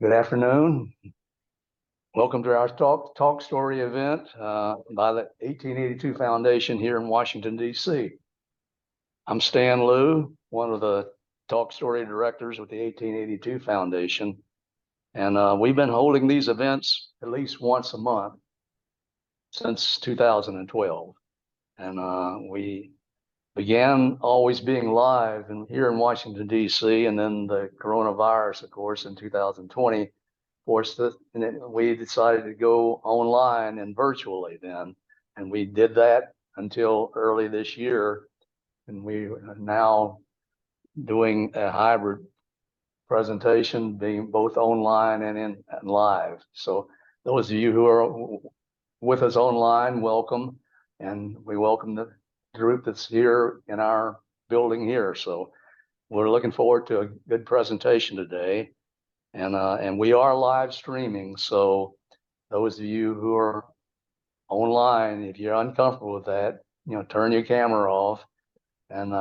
Good afternoon. Welcome to our talk story event by the 1882 Foundation here in Washington, D.C. I'm Stan Liu, one of the talk story directors with the 1882 Foundation. And we've been holding these events at least once a month since 2012. And we began always being live here in Washington, D.C., and then the coronavirus, of course, in 2020 forced us, and then we decided to go online and virtually then. And we did that until early this year. And we are now doing a hybrid presentation, being both online and live. So those of you who are with us online, welcome. And we welcome the group that's here in our building here. So we're looking forward to a good presentation today. And we are live streaming. So those of you who are online, if you're uncomfortable with that, turn your camera off and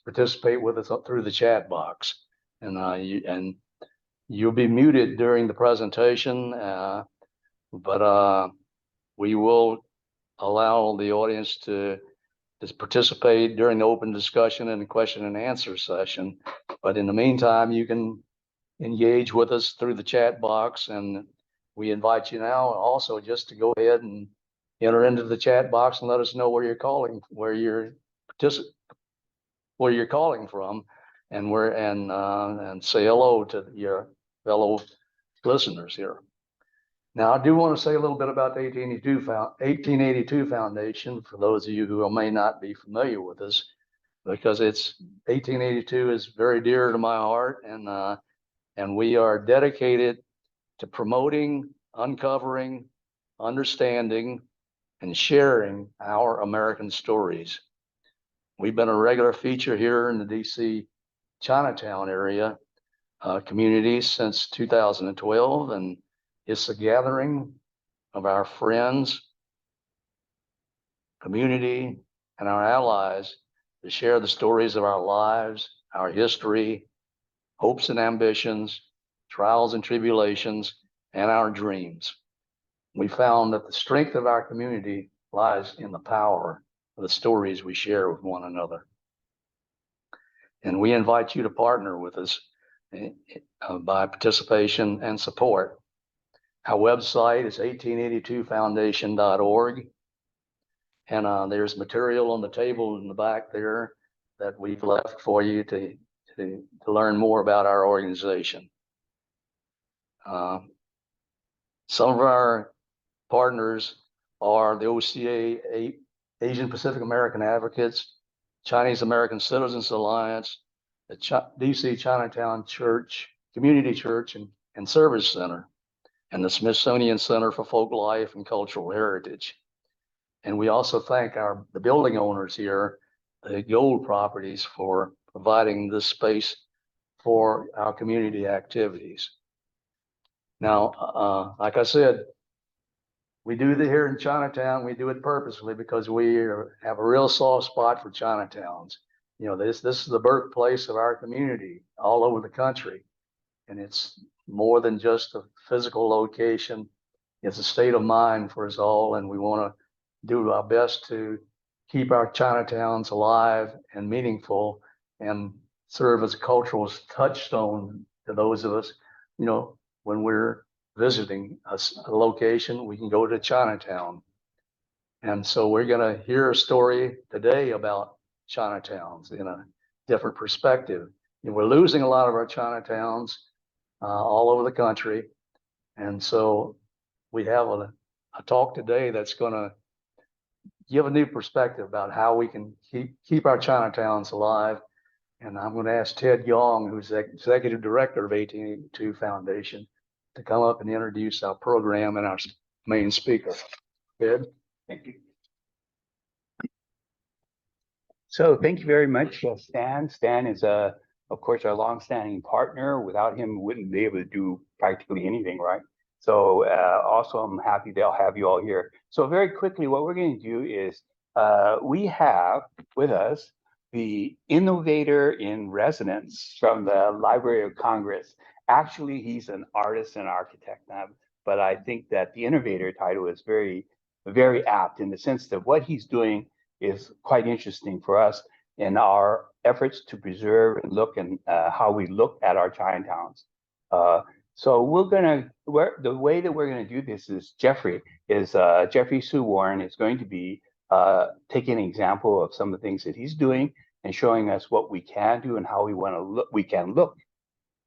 participate with us through the chat box. And you'll be muted during the presentation, but we will allow the audience to participate during the open discussion and the question and answer session. But in the meantime, you can engage with us through the chat box, and we invite you now also just to go ahead and enter into the chat box and let us know where you're calling from, and say hello to your fellow listeners here. Now, I do want to say a little bit about the 1882 Foundation for those of you who may not be familiar with us, because 1882 is very dear to my heart, and we are dedicated to promoting, uncovering, understanding, and sharing our American stories. We've been a regular feature here in the DC Chinatown area community since 2012, and it's a gathering of our friends, community, and our allies to share the stories of our lives, our history, hopes and ambitions, trials and tribulations, and our dreams. We found that the strength of our community lies in the power of the stories we share with one another. And we invite you to partner with us by participation and support. Our website is 1882foundation.org. And there's material on the table in the back there that we've left for you to learn more about our organization. Some of our partners are the OCA, Asian Pacific American Advocates, Chinese American Citizens Alliance, the DC Chinatown Church, Community Church and Service Center, and the Smithsonian Center for Folk Life and Cultural Heritage. And we also thank the building owners here, the Gold Properties, for providing this space for our community activities. Now, like I said, we do it here in Chinatown. We do it purposely because we have a real soft spot for Chinatowns. This is the birthplace of our community all over the country. And it's more than just a physical location. It's a state of mind for us all. And we want to do our best to keep our Chinatowns alive and meaningful and serve as a cultural touchstone to those of us, when we're visiting a location, we can go to Chinatown. And so we're going to hear a story today about Chinatowns in a different perspective. We're losing a lot of our Chinatowns all over the country. And so we have a talk today that's going to give a new perspective about how we can keep our Chinatowns alive. And I'm going to ask Ted Yong, who's the executive director of 1882 Foundation, to come up and introduce our program and our main speaker. Ted? Thank you. So thank you very much, Stan. Stan is, of course, our longstanding partner. Without him, we wouldn't be able to do practically anything, right? So also, I'm happy they'll have you all here. So very quickly, what we're going to do is we have with us the Innovator in residence from the Library of Congress. Actually, he's an artist and architect now, but I think that the Innovator title is very, very apt in the sense that what he's doing is quite interesting for us in our efforts to preserve and look and how we look at our Chinatowns. So the way that we're gonna do this is Jeffrey Yoo Warren is going to be taking an example of some of the things that he's doing and showing us what we can do and how we can look,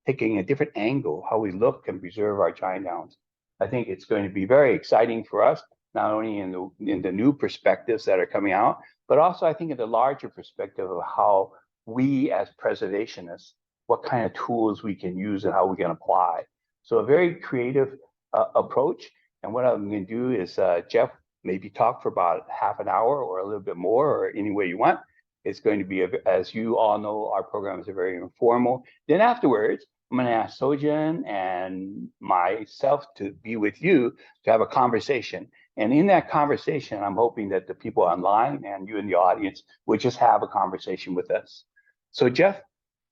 taking a different angle, how we look and preserve our Chinatowns. I think it's going to be very exciting for us, not only in the new perspectives that are coming out, but also I think in the larger perspective of how we as preservationists, what kind of tools we can use and how we can apply. So a very creative approach. And what I'm going to do is Jeff maybe talk for about half an hour or a little bit more, or any way you want. It's going to be, as you all know, our programs are very informal. Then afterwards, I'm going to ask Sojin and myself to be with you to have a conversation. And in that conversation, I'm hoping that the people online and you in the audience would just have a conversation with us. So Jeff,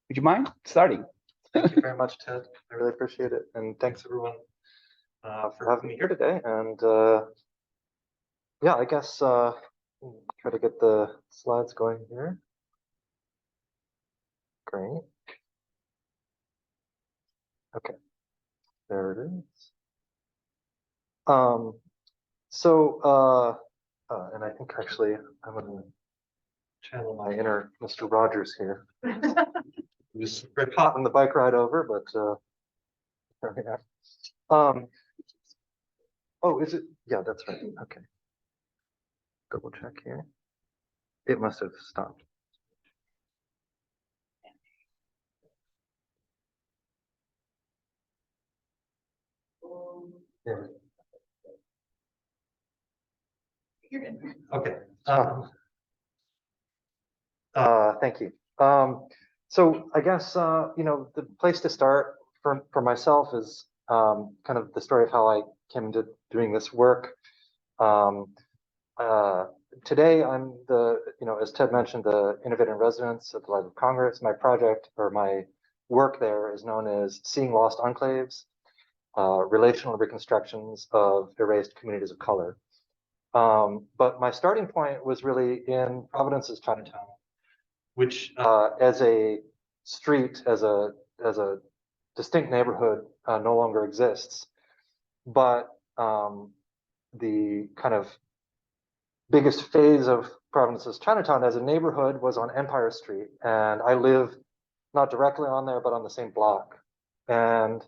would you mind starting? Thank you very much, Ted. I really appreciate it. And thanks everyone for having me here today. And yeah, I guess try to get the slides going here. Great. Okay, there it is. And I think actually I'm going to channel my inner Mr. Rogers here. Just very hot on the bike ride over, but there we are. Oh, is it? Yeah, that's right. Okay. Double check here. It must have stopped. Yeah. You're good. Okay. Thank you. So I guess the place to start for myself is kind of the story of how I came into doing this work. Today I'm as Ted mentioned, the Innovator in Residence at the Library of Congress. My project or my work there is known as Seeing Lost Enclaves, Relational Reconstructions of Erased Communities of Color. But my starting point was really in Providence's Chinatown, which as a street, as a distinct neighborhood, no longer exists. But the kind of biggest phase of Providence's Chinatown as a neighborhood was on Empire Street. And I live not directly on there, but on the same block. And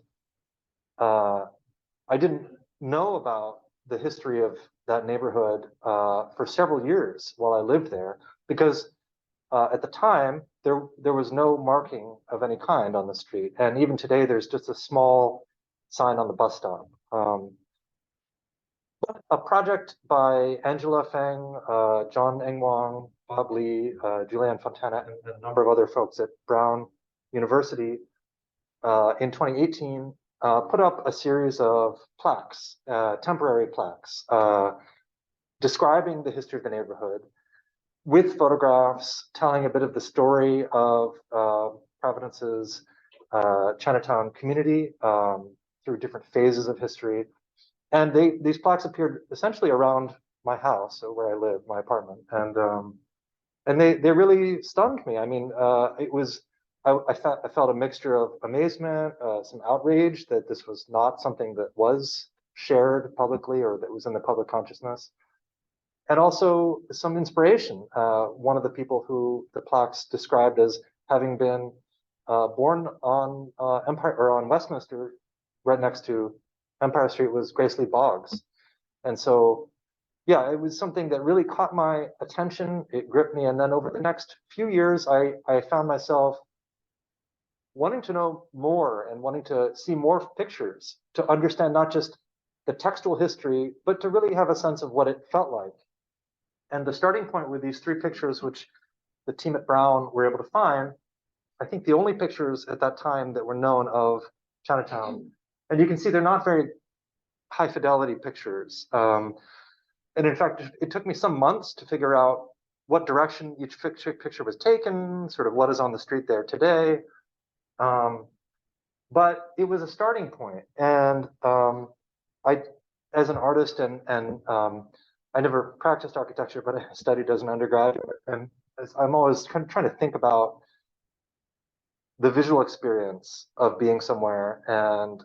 I didn't know about the history of that neighborhood for several years while I lived there, because at the time there was no marking of any kind on the street, and even today there's just a small sign on the bus stop. A project by Angela Feng, John Eng Wong, Bob Lee, Julianne Fontana, and a number of other folks at Brown University in 2018 put up a series of plaques, temporary plaques, describing the history of the neighborhood with photographs, telling a bit of the story of Providence's Chinatown community through different phases of history. And these plaques appeared essentially around my house, or where I live, my apartment, and they really stunned me. I mean, it was I felt a mixture of amazement, some outrage that this was not something that was shared publicly or that was in the public consciousness, and also some inspiration. One of the people who the plaques described as having been born on Empire or on Westminster, right next to Empire Street, was Grace Lee Boggs. And so, yeah, it was something that really caught my attention. It gripped me. And then over the next few years, I found myself wanting to know more and wanting to see more pictures to understand not just the textual history, but to really have a sense of what it felt like. And the starting point were these 3 pictures, which the team at Brown were able to find. I think the only pictures at that time that were known of Chinatown. And you can see they're not very high fidelity pictures. And in fact, it took me some months to figure out what direction each picture was taken, sort of what is on the street there today. but it was a starting point. And I, as an artist, and I never practiced architecture, but I studied as an undergraduate. And I'm always kind of trying to think about the visual experience of being somewhere, and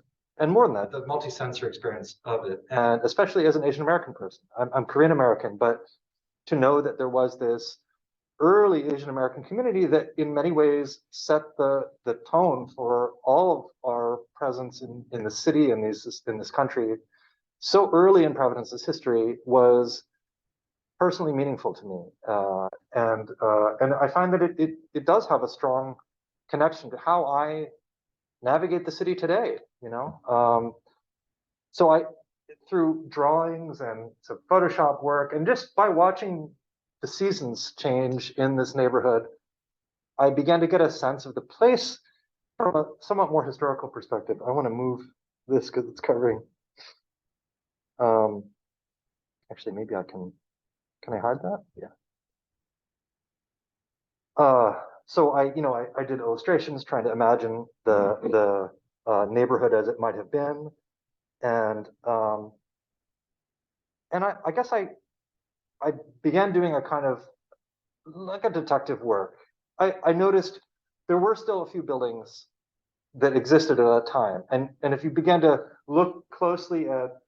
more than that, the multi-sensory experience of it. And especially as an Asian American person, I'm Korean American, but to know that there was this early Asian American community that in many ways set the tone for all of our presence in the city and in this country so early in Providence's history was personally meaningful to me. And I find that it does have a strong connection to how I navigate the city today, you know? So I, through drawings and some Photoshop work, and just by watching the seasons change in this neighborhood, I began to get a sense of the place from a somewhat more historical perspective. I want to move this because it's covering. Actually, maybe I can I hide that? Yeah. So I did illustrations trying to imagine the neighborhood as it might have been, and I guess I began doing a kind of like a detective work. I noticed there were still a few buildings that existed at that time, and if you began to look closely at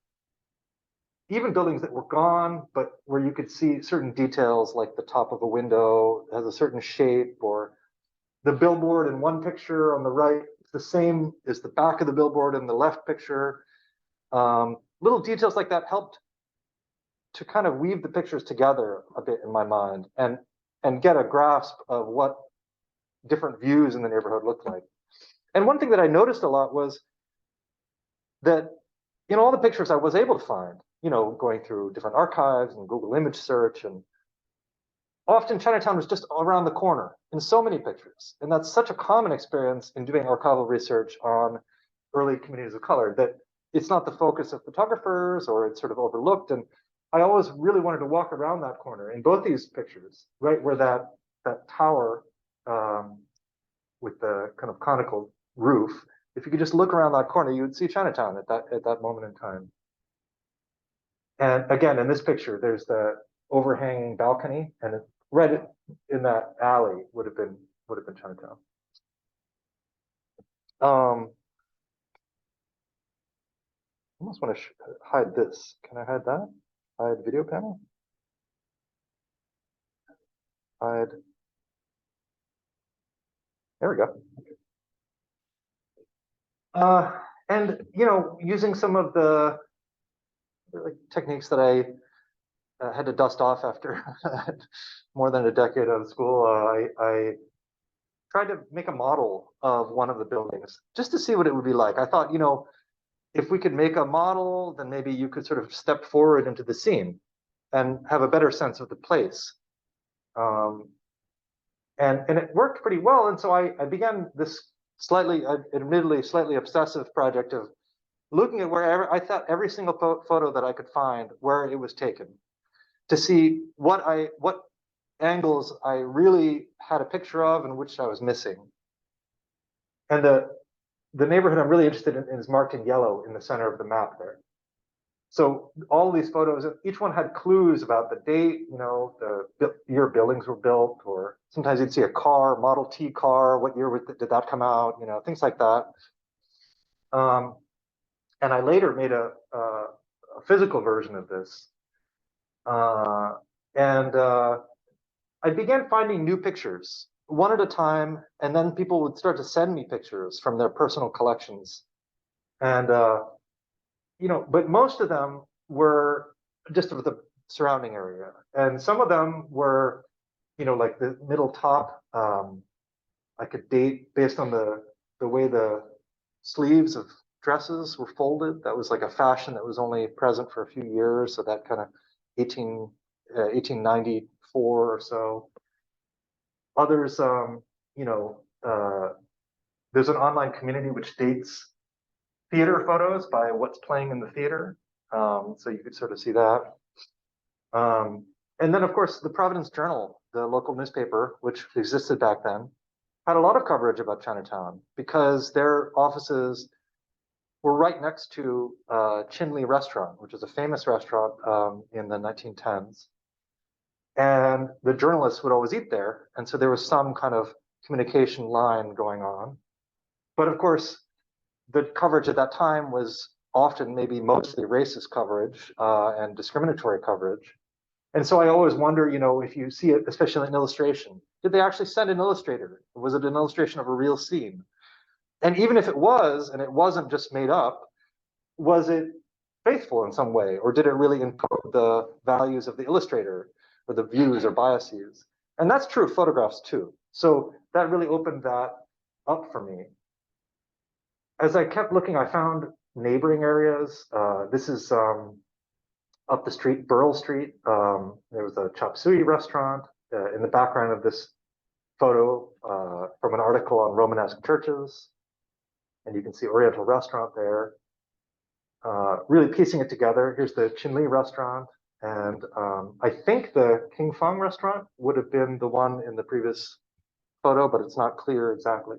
even buildings that were gone, but where you could see certain details, like the top of a window has a certain shape, or the billboard in one picture on the right is the same as the back of the billboard in the left picture. Little details like that helped to kind of weave the pictures together a bit in my mind, and get a grasp of what different views in the neighborhood looked like. And one thing that I noticed a lot was that in all the pictures I was able to find, you know, going through different archives and Google image search, and often Chinatown was just around the corner in so many pictures. And that's such a common experience in doing archival research on early communities of color, that it's not the focus of photographers, or it's sort of overlooked. And I always really wanted to walk around that corner in both these pictures, right where that tower with the kind of conical roof, if you could just look around that corner, you would see Chinatown at that moment in time. And again, in this picture, there's the overhanging balcony, and right in that alley would have been Chinatown. I almost want to hide this. Can I hide that? Hide video panel? Hide. There we go. And using some of the techniques that I had to dust off after more than a decade out of school, I tried to make a model of one of the buildings just to see what it would be like. I thought, if we could make a model, then maybe you could sort of step forward into the scene and have a better sense of the place. And it worked pretty well. And so I began this admittedly slightly obsessive project of looking at wherever I thought every single photo that I could find, where it was taken, to see what angles I really had a picture of and which I was missing. And the neighborhood I'm really interested in is marked in yellow in the center of the map there. So all of these photos, each one had clues about the date, the year buildings were built, or sometimes you'd see a car, Model T car, what year did that come out, things like that. And I later made a physical version of this. And I began finding new pictures, one at a time, and then people would start to send me pictures from their personal collections. And but most of them were just of the surrounding area, and some of them were, like the middle top. I could date based on the way the sleeves of dresses were folded. That was like a fashion that was only present for a few years, so that kind of 1894 or so. Others, there's an online community which dates theater photos by what's playing in the theater. So you could sort of see that. And then, of course, the Providence Journal, the local newspaper, which existed back then, had a lot of coverage about Chinatown because their offices were right next to Chin Lee Restaurant, which is a famous restaurant in the 1910s. And the journalists would always eat there. And so there was some kind of communication line going on. But of course, the coverage at that time was often maybe mostly racist coverage and discriminatory coverage. And so I always wonder, if you see it, especially in illustration, did they actually send an illustrator? Was it an illustration of a real scene? And even if it was, and it wasn't just made up, was it faithful in some way? Or did it really encode the values of the illustrator or the views or biases? And that's true of photographs too. So that really opened that up for me. As I kept looking, I found neighboring areas. This is up the street, Burrell Street. There was a chop suey restaurant in the background of this photo from an article on Romanesque churches. And you can see Oriental restaurant there. Really piecing it together. Here's the Chin Lee restaurant. And I think the King Feng restaurant would have been the one in the previous photo, but it's not clear exactly.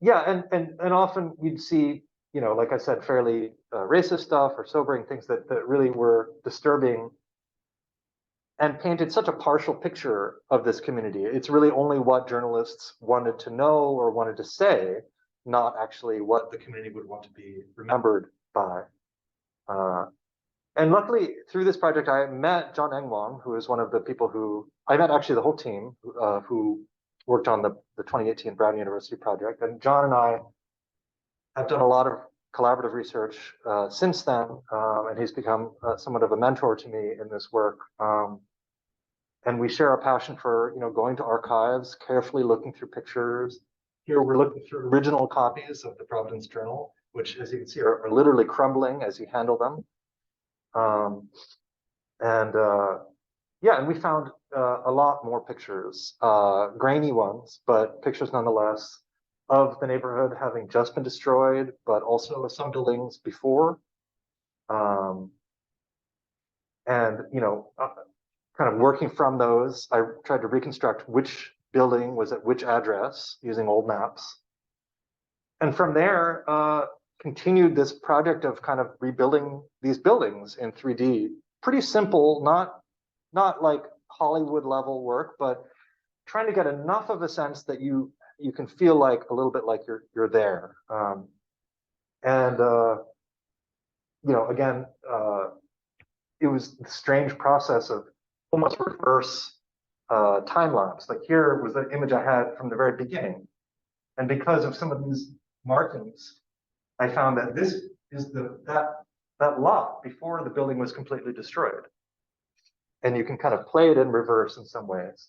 Yeah, and often you'd see, like I said, fairly racist stuff or sobering things that really were disturbing and painted such a partial picture of this community. It's really only what journalists wanted to know or wanted to say, not actually what the community would want to be remembered by. And luckily, through this project, I met John Engwang, who is one of the people who, I met actually the whole team who worked on the 2018 Brown University project. And John and I have done a lot of collaborative research since then, and he's become somewhat of a mentor to me in this work. And we share a passion for, going to archives, carefully looking through pictures. Here we're looking through original copies of the Providence Journal, which, as you can see, are literally crumbling as you handle them. Yeah, and we found a lot more pictures, grainy ones, but pictures nonetheless, of the neighborhood having just been destroyed, but also some buildings before. Kind of working from those, I tried to reconstruct which building was at which address using old maps. And from there, continued this project of kind of rebuilding these buildings in 3D. Pretty simple, not like Hollywood level work, but trying to get enough of a sense that you can feel like a little bit like you're there. Again, it was the strange process of almost reverse time lapse. Like here was the image I had from the very beginning. And because of some of these markings, I found that this is that lot before the building was completely destroyed. And you can kind of play it in reverse in some ways.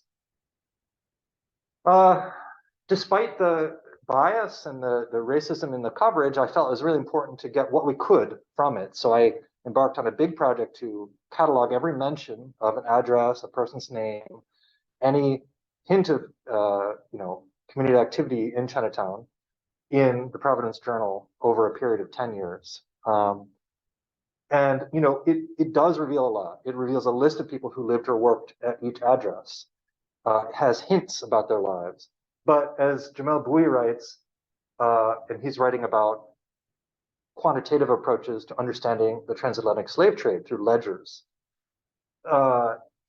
Despite the bias and the racism in the coverage, I felt it was really important to get what we could from it. So I embarked on a big project to catalog every mention of an address, a person's name, any hint of community activity in Chinatown in the Providence Journal over a period of 10 years. It does reveal a lot. It reveals a list of people who lived or worked at each address. It has hints about their lives. But as Jamel Boui writes, and he's writing about quantitative approaches to understanding the transatlantic slave trade through ledgers,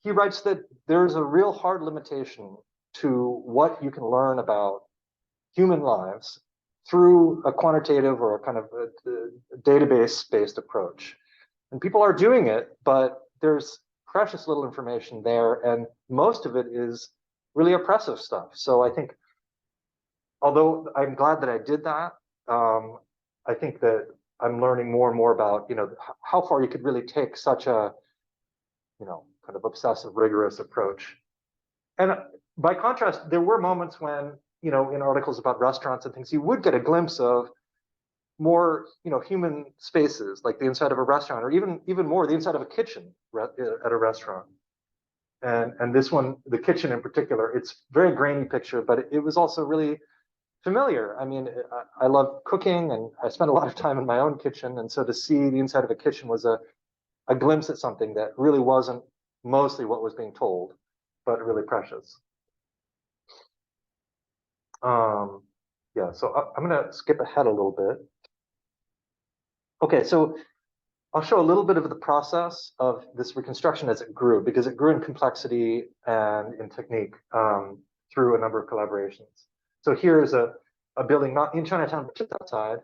he writes that there's a real hard limitation to what you can learn about human lives through a quantitative or a kind of a database-based approach. And people are doing it, but there's precious little information there, and most of it is really oppressive stuff. So I think, although I'm glad that I did that, I think that I'm learning more and more about, how far you could really take such a, kind of obsessive, rigorous approach. And by contrast, there were moments when, in articles about restaurants and things, you would get a glimpse of more, human spaces, like the inside of a restaurant, or even more the inside of a kitchen at a restaurant. And this one, the kitchen in particular, it's very grainy picture, but it was also really familiar. I mean, I love cooking, and I spent a lot of time in my own kitchen, and so to see the inside of a kitchen was a glimpse at something that really wasn't mostly what was being told, but really precious. Yeah, so I'm going to skip ahead a little bit. Okay, so I'll show a little bit of the process of this reconstruction as it grew, because it grew in complexity and in technique through a number of collaborations. So here is a building not in Chinatown, but just outside.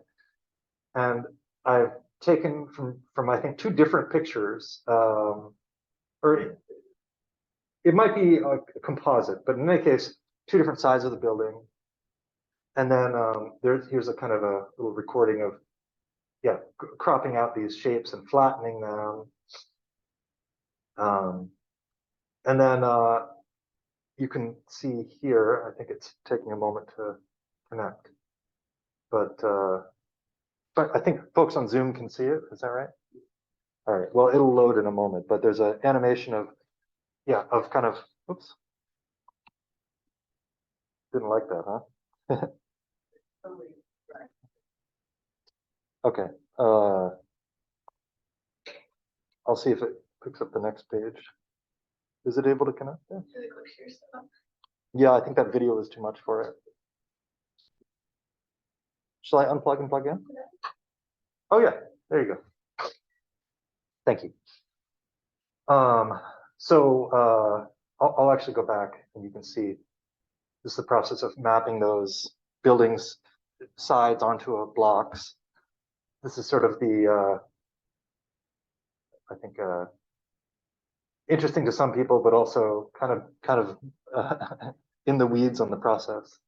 And I've taken from I think 2 different pictures, or it might be a composite, but in any case, 2 different sides of the building. And then here's a kind of a little recording of, yeah, cropping out these shapes and flattening them. And then you can see here, I think it's taking a moment to connect. But I think folks on Zoom can see it. Is that right? All right. Well, it'll load in a moment, but there's an animation of, yeah, of kind of, oops. Didn't like that, huh? Okay. I'll see if it picks up the next page. Is it able to connect there? Yeah, I think that video is too much for it. Shall I unplug and plug in? Oh yeah, there you go. Thank you. I'll actually go back and you can see this is the process of mapping those buildings sides onto blocks. This is sort of the, I think, interesting to some people, but also kind of in the weeds on the process.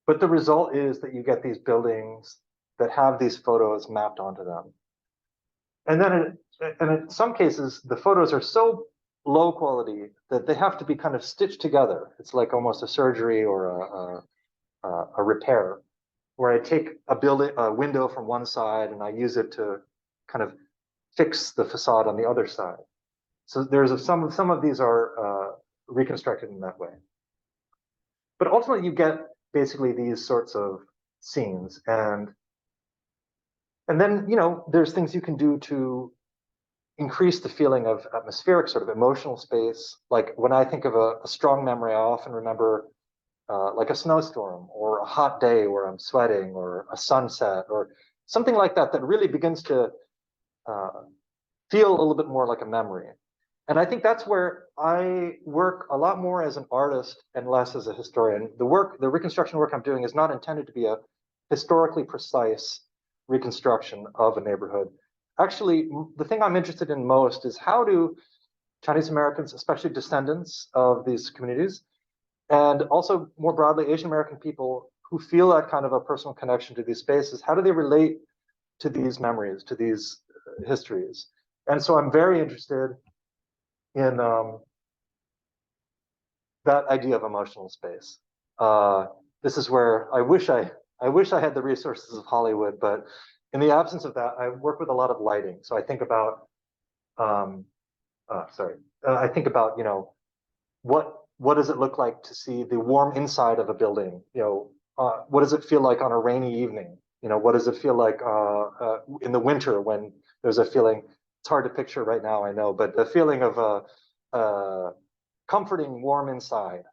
But the result is that you get these buildings that have these photos mapped onto them. And then in some cases, the photos are so low quality that they have to be kind of stitched together. It's like almost a surgery or a repair, where I take a window from one side and I use it to kind of fix the facade on the other side. So there's some of these are reconstructed in that way. But ultimately, you get basically these sorts of scenes, and then there's things you can do to increase the feeling of atmospheric, sort of emotional space. Like when I think of a strong memory, I often remember like a snowstorm or a hot day where I'm sweating, or a sunset, or something like that that really begins to feel a little bit more like a memory. And I think that's where I work a lot more as an artist and less as a historian. The reconstruction work I'm doing is not intended to be a historically precise reconstruction of a neighborhood. Actually, the thing I'm interested in most is how do Chinese Americans, especially descendants of these communities, and also more broadly Asian American people who feel that kind of a personal connection to these spaces, how do they relate to these memories, to these histories? And so I'm very interested in that idea of emotional space. This is where I wish I had the resources of Hollywood, but in the absence of that, I work with a lot of lighting. So I think about, I think about, what does it look like to see the warm inside of a building? What does it feel like on a rainy evening? What does it feel like in the winter when there's a feeling? It's hard to picture right now, I know, but the feeling of comforting, warm inside,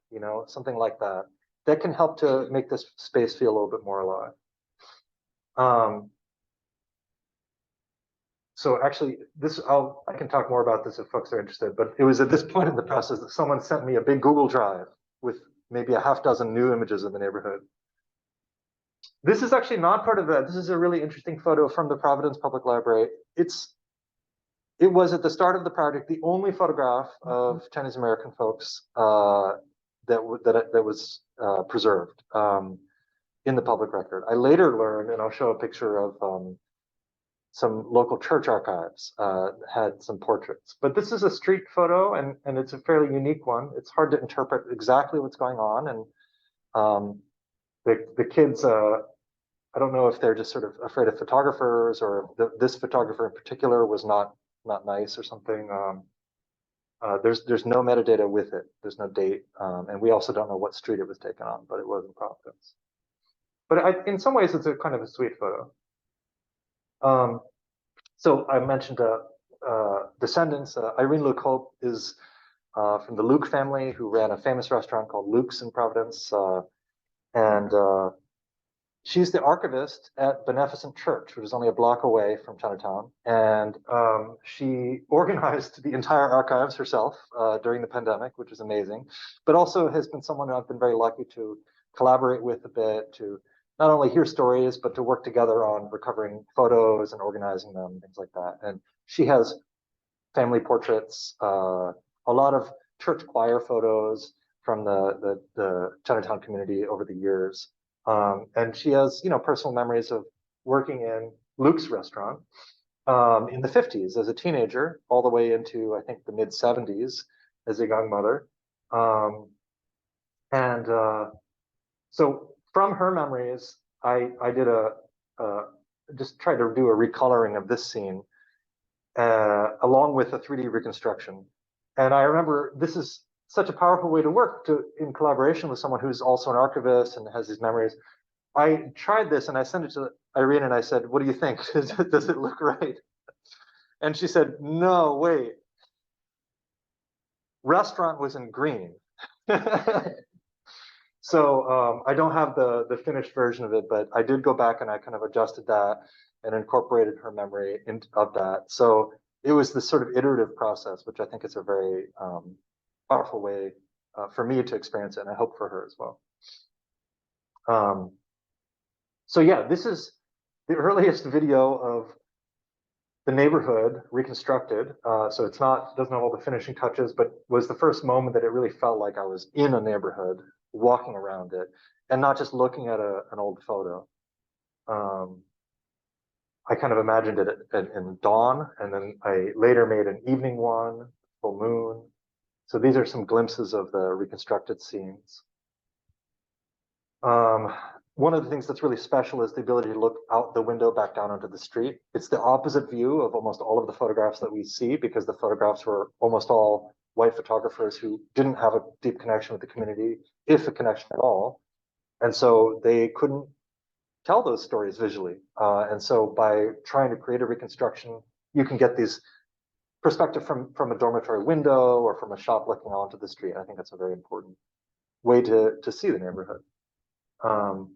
something like that, that can help to make this space feel a little bit more alive. So actually, I can talk more about this if folks are interested, but it was at this point in the process that someone sent me a big Google Drive with maybe a half dozen new images of the neighborhood. This is actually not part of that. This is a really interesting photo from the Providence Public Library. It was at the start of the project the only photograph of Chinese American folks that was preserved in the public record. I later learned, and I'll show a picture of some local church archives had some portraits. But this is a street photo, and it's a fairly unique one. It's hard to interpret exactly what's going on, and the kids. I don't know if they're just sort of afraid of photographers, or this photographer in particular was not nice or something. There's no metadata with it. There's no date, and we also don't know what street it was taken on, but it was in Providence. But in some ways, it's a kind of a sweet photo. So I mentioned descendants. Irene Le Cope is from the Luke family, who ran a famous restaurant called Luke's in Providence. And she's the archivist at Beneficent Church, which is only a block away from Chinatown. And she organized the entire archives herself during the pandemic, which is amazing, but also has been someone who I've been very lucky to collaborate with a bit, to not only hear stories, but to work together on recovering photos and organizing them, things like that. And she has family portraits, a lot of church choir photos from the Chinatown community over the years. And she has, personal memories of working in Luke's restaurant in the 50s as a teenager, all the way into, I think, the mid 70s as a young mother. And so from her memories, I did just tried to do a recoloring of this scene along with a 3D reconstruction. And I remember this is such a powerful way to work in collaboration with someone who's also an archivist and has these memories. I tried this and I sent it to Irene and I said, what do you think? Does it look right? And she said, no, wait. Restaurant was in green. So I don't have the finished version of it, but I did go back and I kind of adjusted that and incorporated her memory of that. So it was this sort of iterative process, which I think is a very powerful way for me to experience it, and I hope for her as well. So yeah, this is the earliest video of the neighborhood reconstructed. So it's doesn't have all the finishing touches, but was the first moment that it really felt like I was in a neighborhood, walking around it, and not just looking at an old photo. I kind of imagined it in dawn, and then I later made an evening one, full moon. So these are some glimpses of the reconstructed scenes. One of the things that's really special is the ability to look out the window back down onto the street. It's the opposite view of almost all of the photographs that we see, because the photographs were almost all white photographers who didn't have a deep connection with the community, if a connection at all. And so they couldn't tell those stories visually. And so by trying to create a reconstruction, you can get these perspective from a dormitory window or from a shop looking onto the street. I think that's a very important way to see the neighborhood. And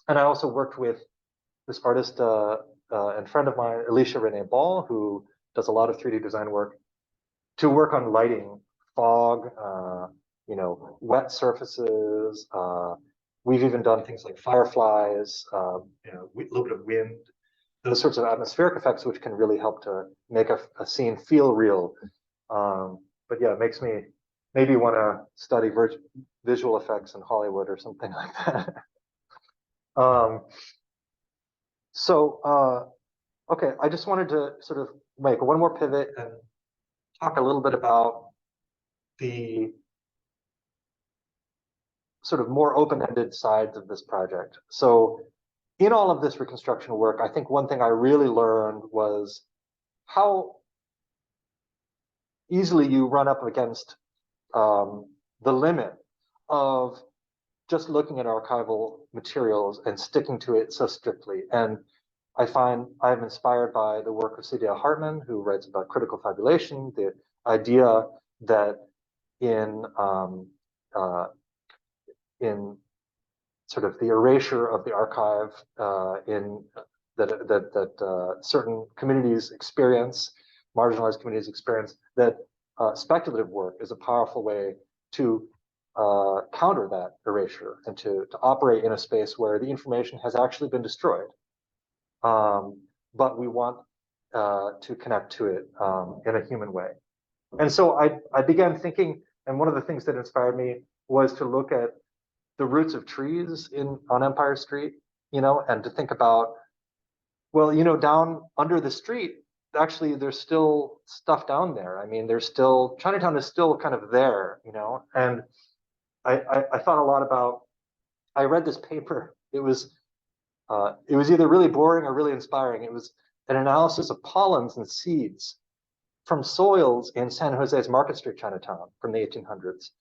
I also worked with this artist and friend of mine, Alicia Renee Ball, who does a lot of 3D design work, to work on lighting, fog, wet surfaces. We've even done things like fireflies, a little bit of wind, those sorts of atmospheric effects, which can really help to make a scene feel real. But yeah, it makes me maybe want to study visual effects in Hollywood or something like that. Okay, I just wanted to sort of make one more pivot and talk a little bit about the sort of more open-ended sides of this project. So in all of this reconstruction work, I think one thing I really learned was how easily you run up against the limit of just looking at archival materials and sticking to it so strictly. And I find I'm inspired by the work of C.D.L. Hartman, who writes about critical fabulation, the idea that in sort of the erasure of the archive that certain communities experience, marginalized communities experience, that speculative work is a powerful way to counter that erasure and to operate in a space where the information has actually been destroyed. But we want to connect to it in a human way. And so I began thinking, and one of the things that inspired me was to look at the roots of trees on Empire Street, and to think about, well, down under the street, actually there's still stuff down there. I mean, Chinatown is still kind of there, and I thought a lot about, I read this paper. It was either really boring or really inspiring. It was an analysis of pollens and seeds from soils in San Jose's Market Street, Chinatown, from the 1800s.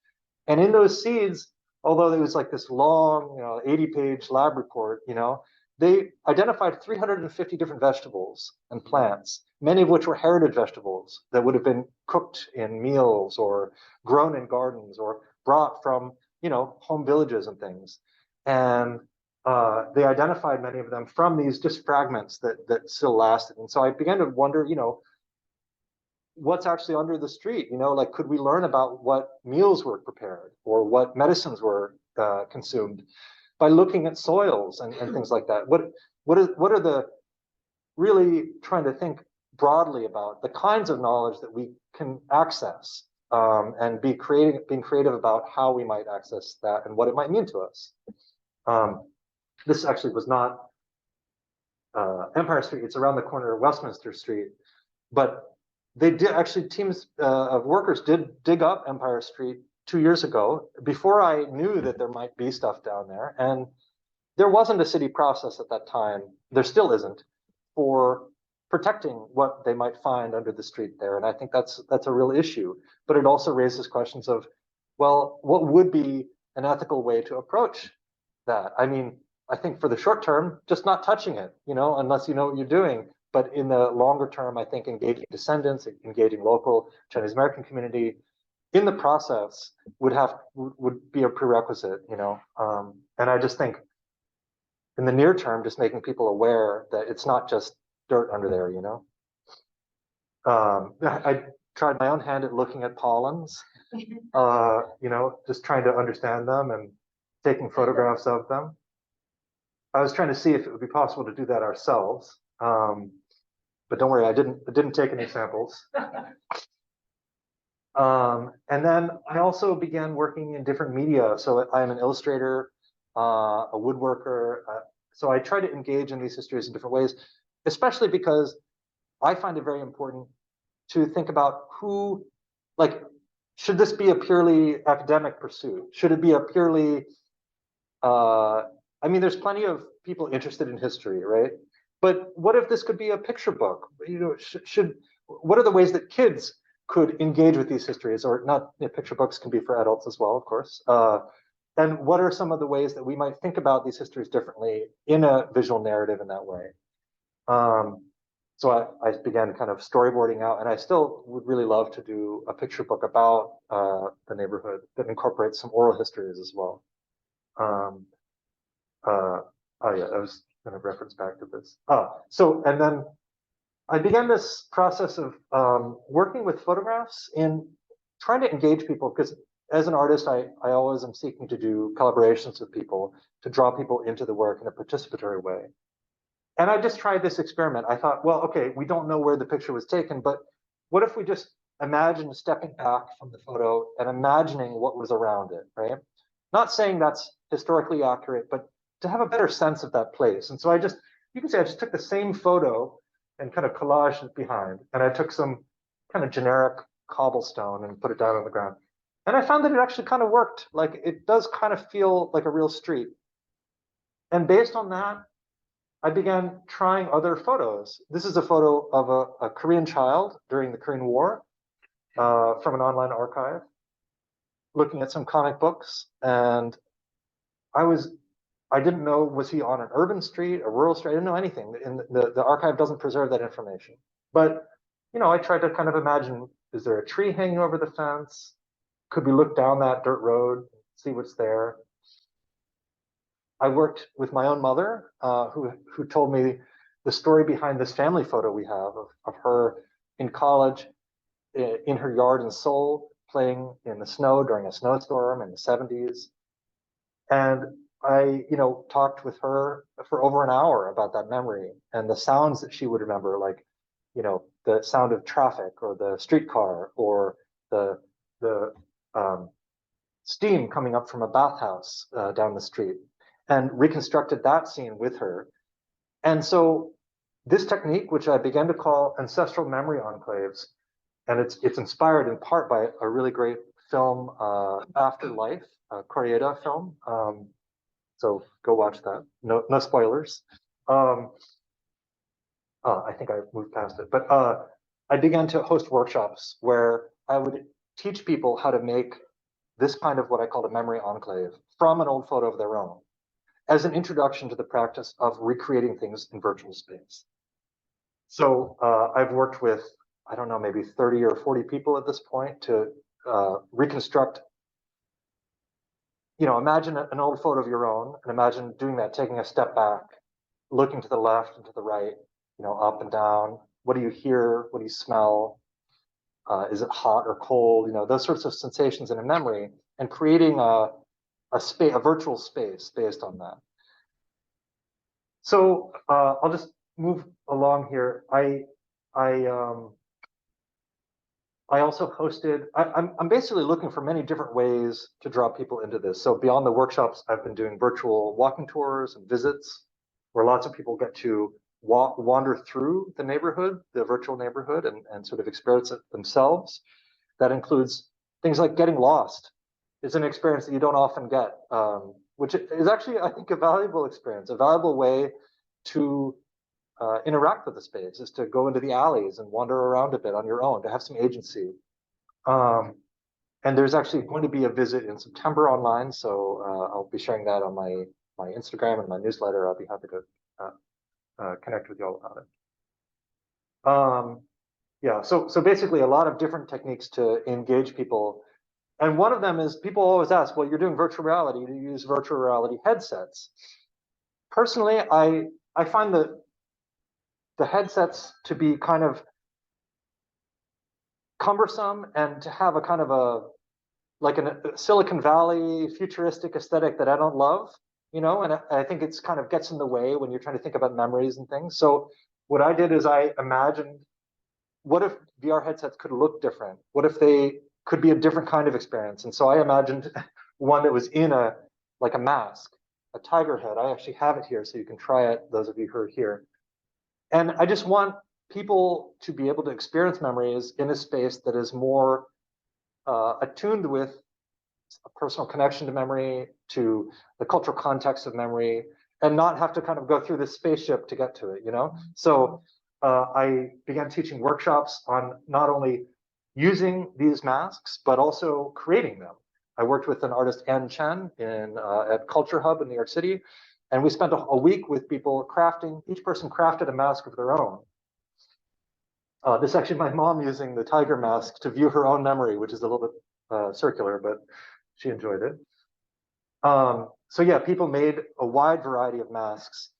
And in those seeds, although it was like this long, 80-page lab report, they identified 350 different vegetables and plants, many of which were heritage vegetables that would have been cooked in meals or grown in gardens or brought from, home villages and things. And they identified many of them from these just fragments that still lasted. And so I began to wonder, what's actually under the street? Like, could we learn about what meals were prepared or what medicines were consumed by looking at soils and things like that? What are the really trying to think broadly about the kinds of knowledge that we can access, and being creative about how we might access that and what it might mean to us. This actually was not Empire Street. It's around the corner of Westminster Street, but they did actually, teams of workers did dig up Empire Street 2 years ago before I knew that there might be stuff down there. And there wasn't a city process at that time. There still isn't for protecting what they might find under the street there. And I think that's a real issue. But it also raises questions of, well, what would be an ethical way to approach that? I mean, I think for the short term, just not touching it, unless you know what you're doing. But in the longer term, I think engaging descendants, engaging local Chinese American community in the process would be a prerequisite, and I just think in the near term, just making people aware that it's not just dirt under there, I tried my own hand at looking at pollens, just trying to understand them and taking photographs of them. I was trying to see if it would be possible to do that ourselves. But don't worry, I didn't take any samples. And then I also began working in different media. So I'm an illustrator, a woodworker. So I try to engage in these histories in different ways, especially because I find it very important to think about should this be a purely academic pursuit? Should it be a purely, there's plenty of people interested in history, right? But what if this could be a picture book? What are the ways that kids could engage with these histories? Or not, picture books can be for adults as well, of course. And what are some of the ways that we might think about these histories differently in a visual narrative in that way? So I began kind of storyboarding out, and I still would really love to do a picture book about the neighborhood that incorporates some oral histories as well. Oh yeah, I was going to reference back to this. And then I began this process of working with photographs in trying to engage people, because as an artist, I always am seeking to do collaborations with people, to draw people into the work in a participatory way. And I just tried this experiment. I thought, well, okay, we don't know where the picture was taken, but what if we just imagine stepping back from the photo and imagining what was around it, right? Not saying that's historically accurate, but to have a better sense of that place. And so you can say I just took the same photo and kind of collaged it behind. And I took some kind of generic cobblestone and put it down on the ground. And I found that it actually kind of worked. Like, it does kind of feel like a real street. And based on that, I began trying other photos. This is a photo of a Korean child during the Korean War from an online archive, looking at some comic books. And I didn't know, was he on an urban street, a rural street? I didn't know anything. And the archive doesn't preserve that information. But, I tried to kind of imagine, is there a tree hanging over the fence? Could we look down that dirt road, see what's there? I worked with my own mother, who told me the story behind this family photo we have of her in college, in her yard in Seoul, playing in the snow during a snowstorm in the 70s. And I, talked with her for over an hour about that memory and the sounds that she would remember, like, the sound of traffic or the streetcar or the steam coming up from a bathhouse down the street, and reconstructed that scene with her. And so this technique, which I began to call ancestral memory enclaves, and it's inspired in part by a really great film, Afterlife, a Koreeda film. So go watch that. No spoilers. I think I moved past it, but I began to host workshops where I would teach people how to make this kind of what I called a memory enclave from an old photo of their own. as an introduction to the practice of recreating things in virtual space. So I've worked with, I don't know, maybe 30 or 40 people at this point to reconstruct. Imagine an old photo of your own, and imagine doing that, taking a step back, looking to the left and to the right, up and down. What do you hear? What do you smell? Is it hot or cold? Those sorts of sensations in a memory, and creating a virtual space based on that. So I'll just move along here. I also hosted. I'm basically looking for many different ways to draw people into this. So beyond the workshops, I've been doing virtual walking tours and visits, where lots of people get to wander through the neighborhood, the virtual neighborhood, and sort of experience it themselves. That includes things like getting lost. It's an experience that you don't often get, which is actually, I think, a valuable experience, a valuable way to interact with the space, is to go into the alleys and wander around a bit on your own, to have some agency. And there's actually going to be a visit in September online, so I'll be sharing that on my Instagram and my newsletter. I'll be happy to connect with you all about it. Yeah, so basically a lot of different techniques to engage people. And one of them is, people always ask, well, you're doing virtual reality, do you use virtual reality headsets? Personally, I find the headsets to be kind of cumbersome, and to have a kind of a Silicon Valley futuristic aesthetic that I don't love, and I think it's kind of gets in the way when you're trying to think about memories and things. So what I did is I imagined, what if VR headsets could look different? What if they could be a different kind of experience? And so I imagined one that was in a mask, a tiger head. I actually have it here, so you can try it, those of you who are here. And I just want people to be able to experience memories in a space that is more attuned with a personal connection to memory, to the cultural context of memory, and not have to kind of go through this spaceship to get to it, So I began teaching workshops on not only using these masks, but also creating them. I worked with an artist, Ann Chen, at Culture Hub in New York City, and we spent a week with people crafting. Each person crafted a mask of their own. This is actually my mom using the tiger mask to view her own memory, which is a little bit circular, but she enjoyed it. So yeah, people made a wide variety of masks,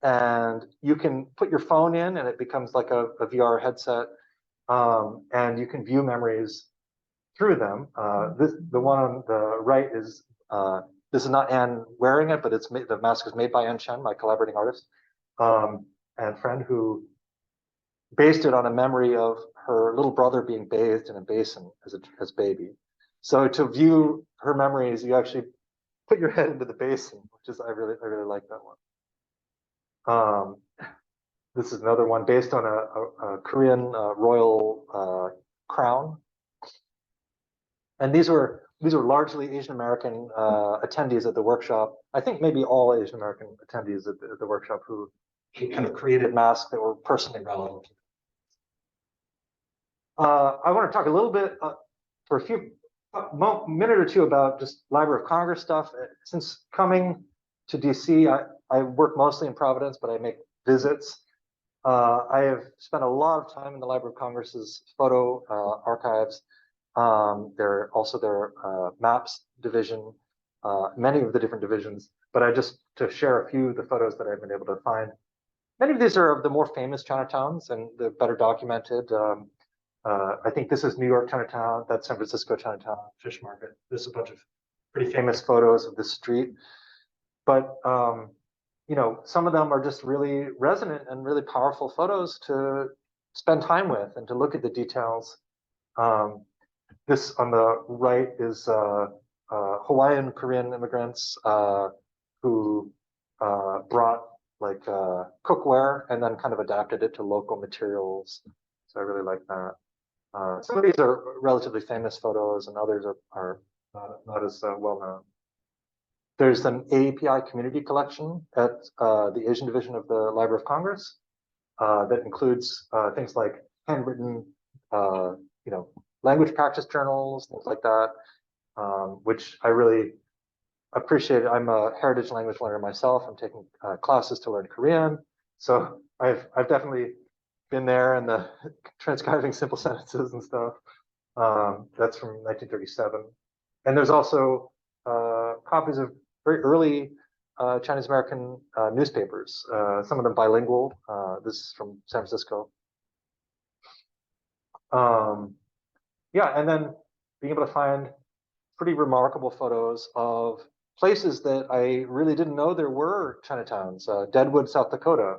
and you can put your phone in and it becomes like a VR headset, and you can view memories through them. The one on the right is, this is not Anne wearing it, but the mask is made by Ann Chen, my collaborating artist and friend, who based it on a memory of her little brother being bathed in a basin as baby. So to view her memories, you actually put your head into the basin, which is I really like that one. This is another one based on a Korean royal crown, and these were largely Asian American attendees at the workshop. I think maybe all Asian American attendees at the workshop who kind of created masks that were personally relevant. I want to talk a little bit for a minute or two about just Library of Congress stuff. Since coming to DC, I work mostly in Providence, but I make visits. I have spent a lot of time in the Library of Congress's photo archives. There are maps division, many of the different divisions, but to share a few of the photos that I've been able to find. Many of these are of the more famous Chinatowns and the better documented. I think this is New York Chinatown, that's San Francisco Chinatown, Fish Market. There's a bunch of pretty famous photos of this street. But, some of them are just really resonant and really powerful photos to spend time with and to look at the details. This on the right is Hawaiian Korean immigrants who brought cookware and then kind of adapted it to local materials. So I really like that. Some of these are relatively famous photos, and others are not as well known. There's an AAPI community collection at the Asian division of the Library of Congress that includes things like handwritten, language practice journals, things like that, which I really appreciate it. I'm a heritage language learner myself. I'm taking classes to learn Korean. So I've definitely been there and the transcribing simple sentences and stuff. That's from 1937. And there's also copies of very early Chinese American newspapers, some of them bilingual. This is from San Francisco. Yeah, and then being able to find pretty remarkable photos of places that I really didn't know there were Chinatowns, Deadwood, South Dakota,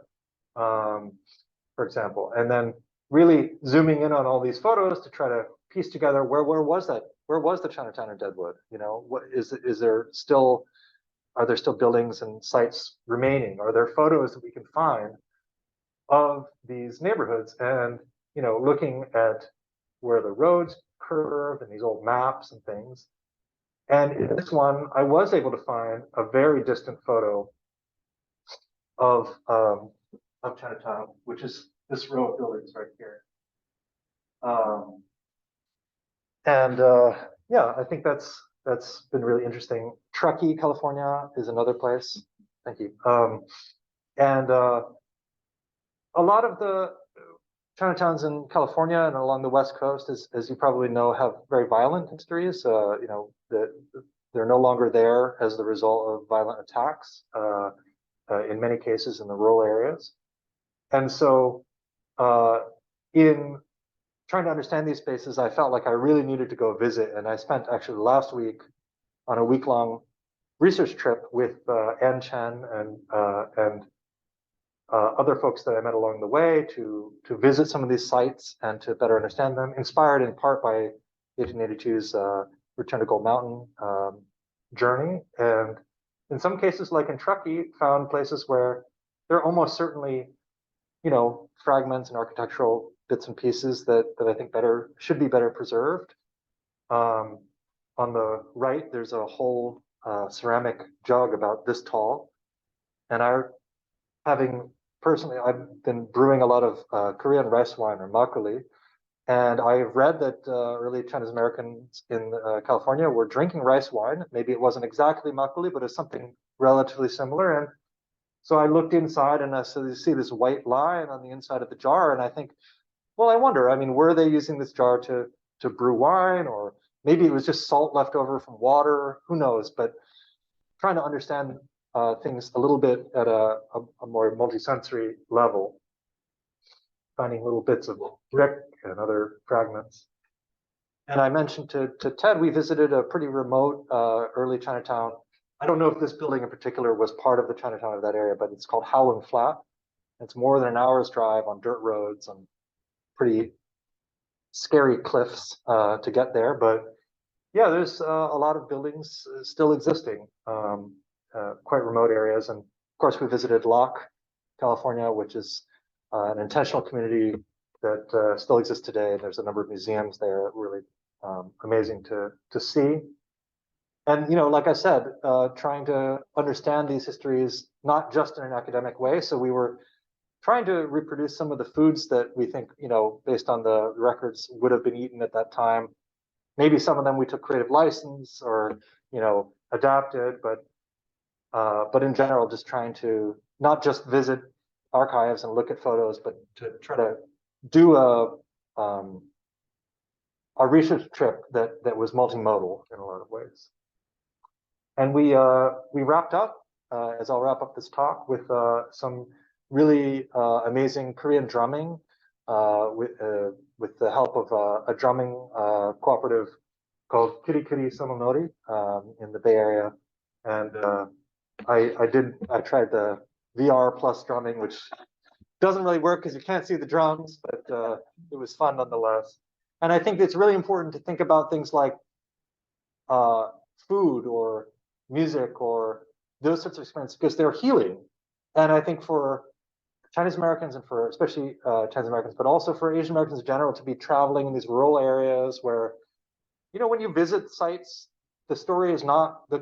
for example. And then really zooming in on all these photos to try to piece together where was that? Where was the Chinatown in Deadwood? You know, what is there still, are there still buildings and sites remaining? Are there photos that we can find of these neighborhoods? And, you know, looking at where the roads curve and these old maps and things. And in this one, I was able to find a very distant photo of Chinatown, which is this row of buildings right here. And yeah, I think that's been really interesting. Truckee, California is another place. Thank you. And a lot of the Chinatowns in California and along the West Coast, as you probably know, have very violent histories. You know, they're no longer there as the result of violent attacks, in many cases in the rural areas. And so in trying to understand these spaces, I felt like I really needed to go visit. And I spent actually last week on a week-long research trip with Ann Chen and other folks that I met along the way to visit some of these sites and to better understand them, inspired in part by 1882's Return to Gold Mountain journey. And in some cases, like in Truckee, found places where there are almost certainly, you know, fragments and architectural bits and pieces that I think should be better preserved. On the right, there's a whole ceramic jug about this tall. And I've been brewing a lot of Korean rice wine or makgeolli, and I've read that early Chinese Americans in California were drinking rice wine. Maybe it wasn't exactly makgeolli, but it's something relatively similar. And so I looked inside, and so you see this white line on the inside of the jar, and I think, well, I wonder. I mean, were they using this jar to brew wine, or maybe it was just salt left over from water? Who knows? But trying to understand things a little bit at a more multisensory level, finding little bits of brick and other fragments. And I mentioned to Ted, we visited a pretty remote early Chinatown. I don't know if this building in particular was part of the Chinatown of that area, but it's called Howland Flat. It's more than an hour's drive on dirt roads and pretty scary cliffs to get there. But yeah, there's a lot of buildings still existing, quite remote areas. And of course, we visited Locke, California, which is an intentional community that still exists today. There's a number of museums there, really amazing to see. And, you know, like I said, trying to understand these histories, not just in an academic way. So we were trying to reproduce some of the foods that we think, you know, based on the records would have been eaten at that time. Maybe some of them we took creative license or, you know, adapted, but in general, just trying to not just visit archives and look at photos, but to try to do a research trip that was multimodal in a lot of ways. And we wrapped up, as I'll wrap up this talk, with some really amazing Korean drumming with the help of a drumming cooperative called Kirikiri Somonori in the Bay Area. And I tried the VR plus drumming, which doesn't really work because you can't see the drums, but it was fun nonetheless. And I think it's really important to think about things like food or music or those sorts of experiences because they're healing. And I think for Chinese Americans and for especially Chinese Americans, but also for Asian Americans in general, to be traveling in these rural areas where, you know, when you visit sites, the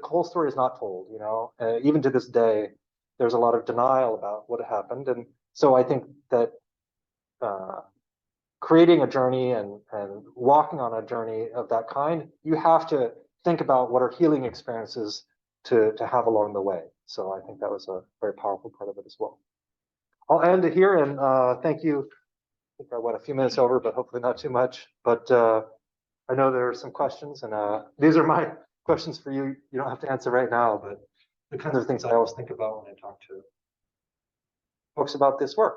whole story is not told, you know, even to this day, there's a lot of denial about what happened. And so I think that creating a journey and walking on a journey of that kind, you have to think about what are healing experiences to have along the way. So I think that was a very powerful part of it as well. I'll end it here and thank you. I think I went a few minutes over, but hopefully not too much. But I know there are some questions, and these are my questions for you. You don't have to answer right now, but the kinds of things I always think about when I talk to folks about this work.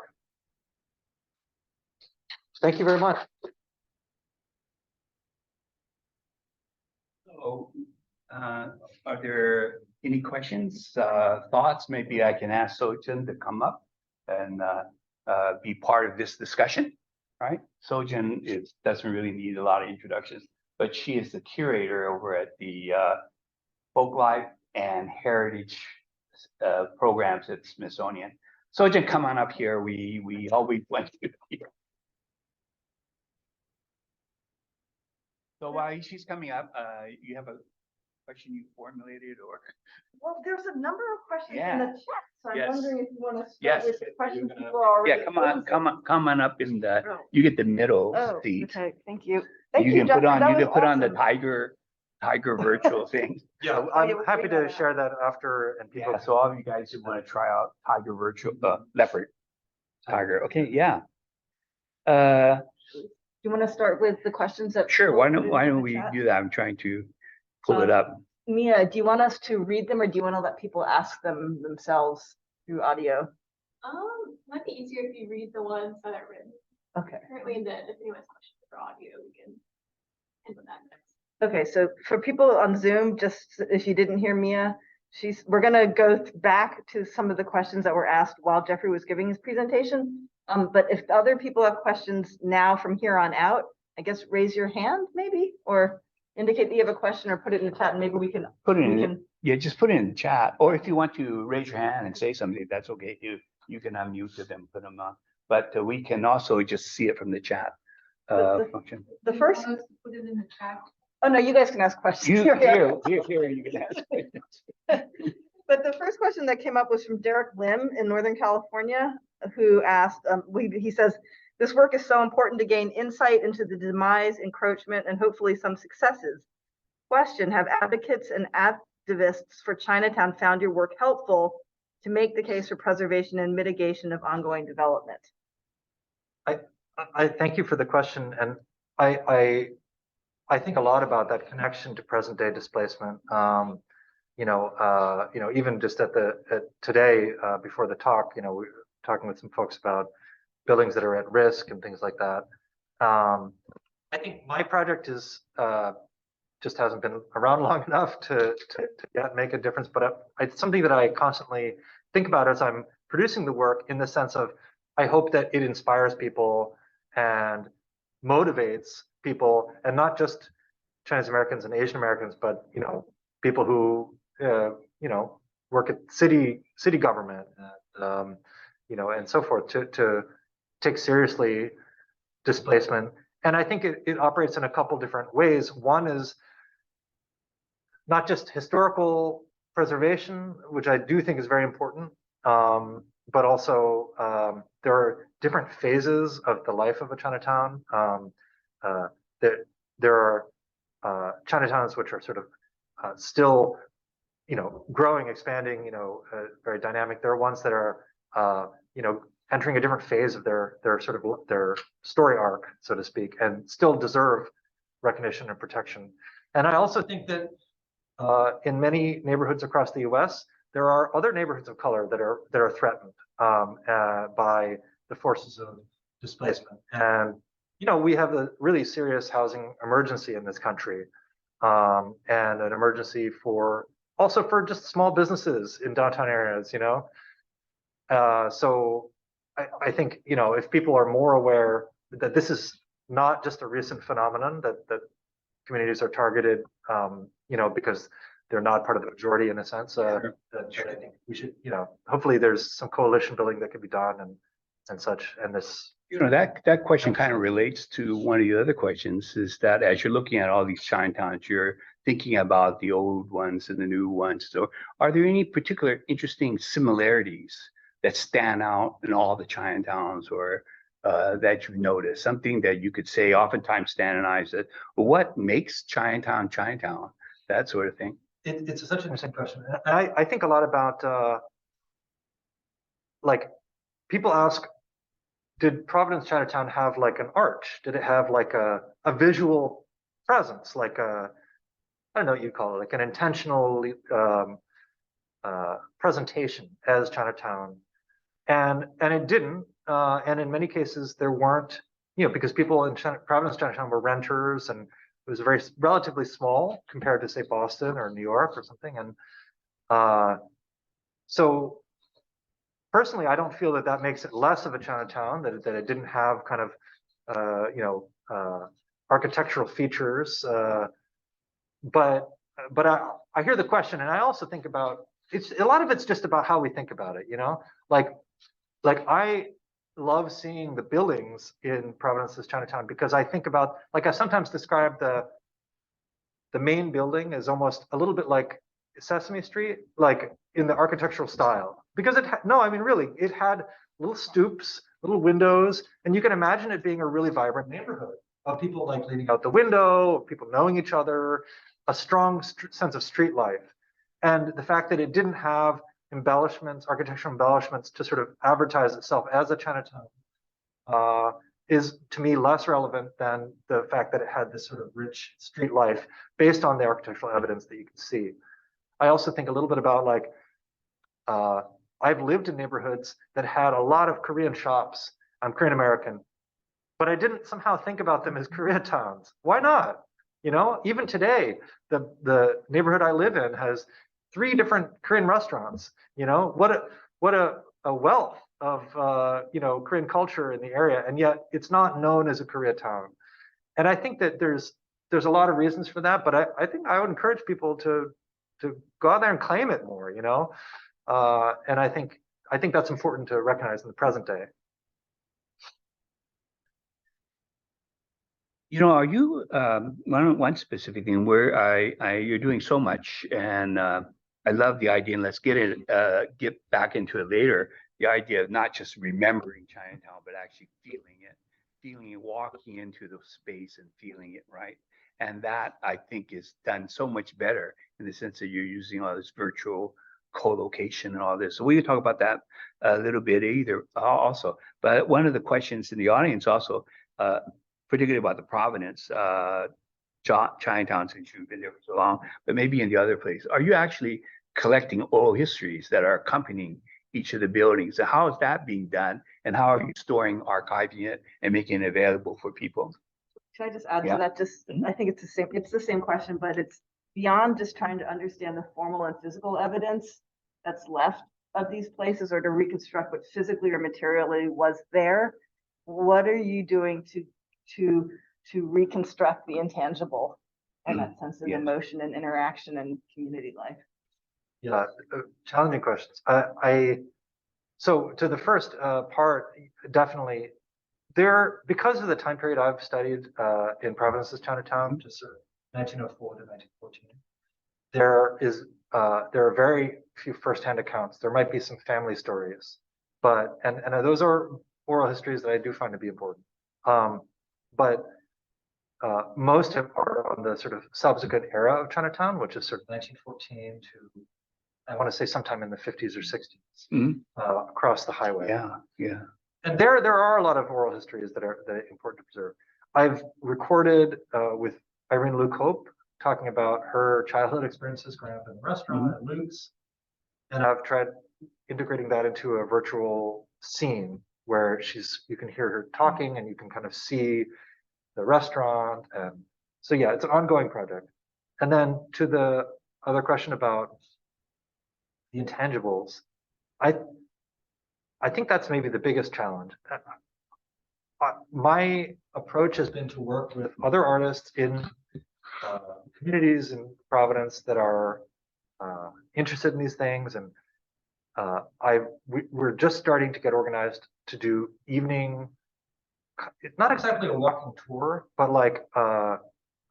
Thank you very much. So, are there any questions, thoughts? Maybe I can ask Sojin to come up and be part of this discussion, right? Sojin doesn't really need a lot of introductions, but she is the curator over at the Folklife and Heritage programs at Smithsonian. Sojin, come on up here. We always want you here. So while she's coming up, you have a question you formulated, or? Well, there's a number of questions Yeah. in the chat, so I'm Yes. wondering if you want to start Yes. with the questions people are already. Yeah, come on up in the, Oh. you get the middle Oh, seat. okay, thank you. Thank you, You can put Jeffrey, on, that you was can put on the awesome. tiger virtual thing. Yeah, yeah, I'm we'll happy figure to that share that after, and people. Yeah, so all of you guys who want to try out tiger virtual, leopard, tiger, okay, yeah. Do you want to start with the questions that? Sure, people why put don't into the we chat? do that? I'm trying to pull it up. Mia, do you want us to read them or do you want to let people ask them themselves through audio? Might be easier if you read the ones that are written Okay. currently, and then if anyone has questions for audio, we can handle that next. Okay, so for people on Zoom, just if you didn't hear Mia, we're gonna go back to some of the questions that were asked while Jeffrey was giving his presentation. But if other people have questions now from here on out, I guess raise your hand maybe, or indicate that you have a question or put it in the chat and maybe we can. Put it in, yeah, just put it in the chat, or if you want to raise your hand and say something, that's okay too. You can unmute them, put them on, but we can also just see it from the chat function. The first, Put it in the chat. oh no, you guys can ask questions. Here, Here. you can ask questions. But the first question that came up was from Derek Lim in Northern California, who asked, he says, this work is so important to gain insight into the demise, encroachment, and hopefully some successes. Question, have advocates and activists for Chinatown found your work helpful to make the case for preservation and mitigation of ongoing development? I thank you for the question, and I think a lot about that connection to present day displacement. Even just at today before the talk, we were talking with some folks about buildings that are at risk and things like that. I think my project is just hasn't been around long enough to yet make a difference, but it's something that I constantly think about as I'm producing the work, in the sense of I hope that it inspires people and motivates people, and not just Chinese Americans and Asian Americans, but people who work at city government, and so forth, to take seriously displacement. And I think it operates in a couple different ways. One is not just historical preservation, which I do think is very important, but also there are different phases of the life of a Chinatown. There are Chinatowns which are sort of still, growing, expanding, very dynamic. There are ones that are, entering a different phase of their story arc, so to speak, and still deserve recognition and protection. And I also think that in many neighborhoods across the U.S., there are other neighborhoods of color that are threatened by the forces of displacement. And we have a really serious housing emergency in this country, and an emergency also for just small businesses in downtown areas. So I think if people are more aware that this is not just a recent phenomenon, that communities are targeted, because they're not part of the majority in a sense. That I think we should, hopefully there's some coalition building that can be done and such. And this, that question kind of relates to one of the other questions, is that as you're looking at all these Chinatowns, you're thinking about the old ones and the new ones. So are there any particular interesting similarities that stand out in all the Chinatowns, or that you've noticed, something that you could say oftentimes standardize it? What makes Chinatown, that sort of thing? It's such an interesting question. And I think a lot about like people ask, did Providence Chinatown have like an arch? Did it have like a visual presence, like a, I don't know what you'd call it, like an intentional presentation as Chinatown? And it didn't. And in many cases there weren't, because people in Providence Chinatown were renters, and it was very relatively small compared to say Boston or New York or something. And so personally, I don't feel that that makes it less of a Chinatown, that it didn't have kind of architectural features. But I hear the question, and I also think about a lot of it's just about how we think about it. Like I love seeing the buildings in Providence's Chinatown, because I think about, like, I sometimes describe the main building as almost a little bit like Sesame Street, like in the architectural style, because really, it had little stoops, little windows, and you can imagine it being a really vibrant neighborhood of people like leaning out the window, of people knowing each other, a strong sense of street life. And the fact that it didn't have embellishments, architectural embellishments, to sort of advertise itself as a Chinatown is to me less relevant than the fact that it had this sort of rich street life based on the architectural evidence that you can see. I also think a little bit about, like, I've lived in neighborhoods that had a lot of Korean shops. I'm Korean American, but I didn't somehow think about them as Koreatowns. Why not? Even today, the neighborhood I live in has 3 different Korean restaurants. What a wealth of Korean culture in the area, and yet it's not known as a Koreatown. And I think that there's a lot of reasons for that, but I think I would encourage people to go out there and claim it more. And I think that's important to recognize in the present day. Are you one specific thing where you're doing so much, and I love the idea, and let's get back into it later. The idea of not just remembering Chinatown, but actually feeling it, walking into the space and feeling it, right? And that, I think, is done so much better in the sense that you're using all this virtual co-location and all this. So we can talk about that a little bit also. But one of the questions in the audience also, particularly about the Providence Chinatown, since you've been there for so long, but maybe in the other place, are you actually collecting oral histories that are accompanying each of the buildings? And how is that being done? And how are you storing, archiving it, and making it available for people? Can I just add to that? I think it's the same question, but it's beyond just trying to understand the formal and physical evidence that's left of these places, or to reconstruct what physically or materially was there. What are you doing to reconstruct the intangible, and that sense of emotion and interaction and community life? Yeah, challenging questions. So to the first part, definitely because of the time period I've studied in Providence's Chinatown, just sort of 1904 to 1914, there are very few firsthand accounts. There might be some family stories, but and those are oral histories that I do find to be important. But most are on the sort of subsequent era of Chinatown, which is sort of 1914 to, I want to say, sometime in the 50s or 60s, across the highway. Yeah. And there are a lot of oral histories that are important to preserve. I've recorded with Irene Luke Hope talking about her childhood experiences growing up in the restaurant at Luke's, and I've tried integrating that into a virtual scene where you can hear her talking and you can kind of see the restaurant. And so yeah, it's an ongoing project. And then to the other question about the intangibles, I think that's maybe the biggest challenge. My approach has been to work with other artists in communities in Providence that are interested in these things, and we're just starting to get organized to do evening. It's not exactly a walking tour, but like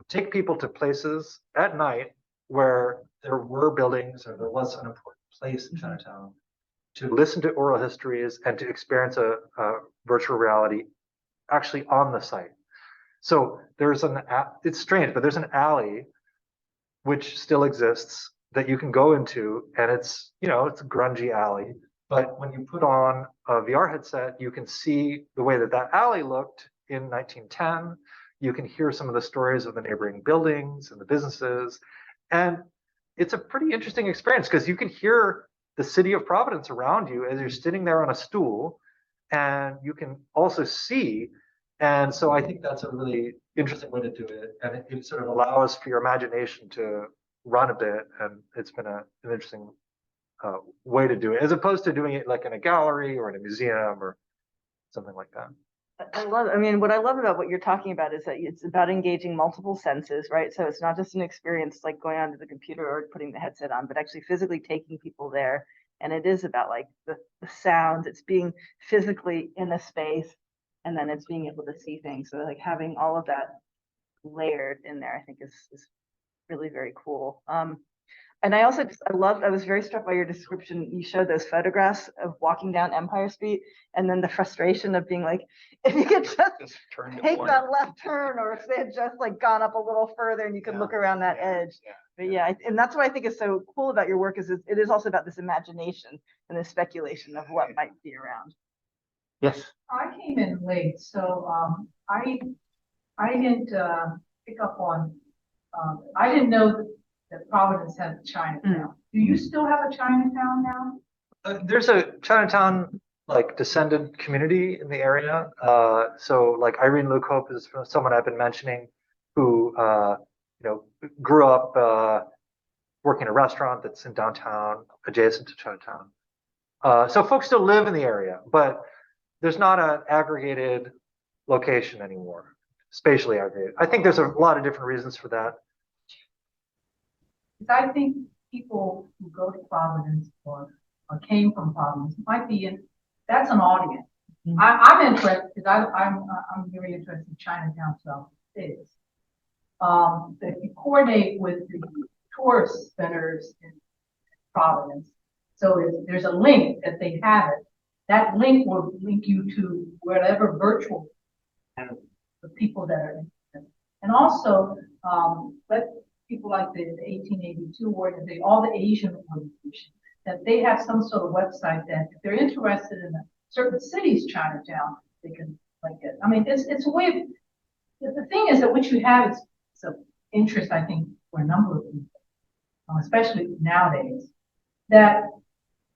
take people to places at night where there were buildings or there was an important place in Chinatown, to listen to oral histories and to experience a virtual reality actually on the site. So there's it's strange, but there's an alley which still exists that you can go into, and it's, you know, it's a grungy alley. But when you put on a VR headset, you can see the way that that alley looked in 1910. You can hear some of the stories of the neighboring buildings and the businesses. And it's a pretty interesting experience because you can hear the city of Providence around you as you're sitting there on a stool, and you can also see. And so I think that's a really interesting way to do it. And it sort of allows for your imagination to run a bit. And it's been an interesting way to do it, as opposed to doing it like in a gallery or in a museum or something like that. I mean, what I love about what you're talking about is that it's about engaging multiple senses, right? So it's not just an experience like going onto the computer or putting the headset on, but actually physically taking people there. And it is about like the sounds, it's being physically in a space, and then it's being able to see things. So like having all of that layered in there, I think is really very cool. And I also I was very struck by your description. You showed those photographs of walking down Empire Street, and then the frustration of being like, if you could just take that left turn, or if they had just like gone up a little further and you could look around that edge. But yeah, and that's what I think is so cool about your work, is it is also about this imagination and this speculation of what might be around. Yes. I came in late, so I didn't pick up on. I didn't know that Providence had a Chinatown. Do you still have a Chinatown now? There's a Chinatown like descendant community in the area. So like Irene Lukope is someone I've been mentioning, who you know, grew up working in a restaurant that's in downtown adjacent to Chinatown. So folks still live in the area, but there's not an aggregated location anymore, spatially aggregated. I think there's a lot of different reasons for that. Because I think people who go to Providence or came from Providence might be in. That's an audience. I'm interested because I'm very interested in Chinatown South States. If you coordinate with the tourist centers in Providence, so there's a link that they have it. That link will link you to whatever virtual the people that are interested. And also let people like the 1882 organization, all the Asian organizations, that they have some sort of website that if they're interested in a certain city's Chinatown, they can link it. I mean, it's a way of, the thing is that what you have is of interest, I think, for a number of people, especially nowadays, that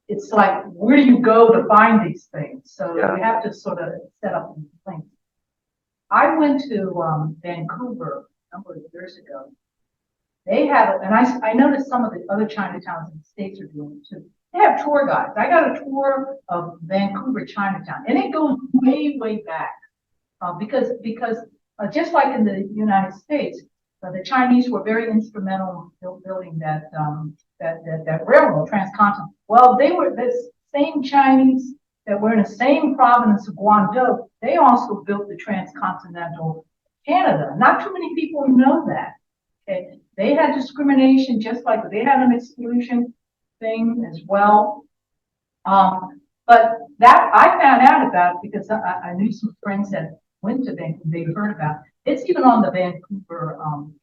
it's like, where do you go to find these things? So you have to sort of set up these links. I went to Vancouver a number of years ago. They have, and I noticed some of the other Chinatowns in the States are doing it too. They have tour guides. I got a tour of Vancouver Chinatown, and it goes way, way back because just like in the United States, the Chinese were very instrumental in building that railroad, transcontinental. Well, they were the same Chinese that were in the same province of Guangdong. They also built the transcontinental Canada. Not too many people know that. Okay, they had discrimination, just like they had an exclusion thing as well. But that I found out about it because I knew some friends that went to Vancouver. They heard about it. It's even on the Vancouver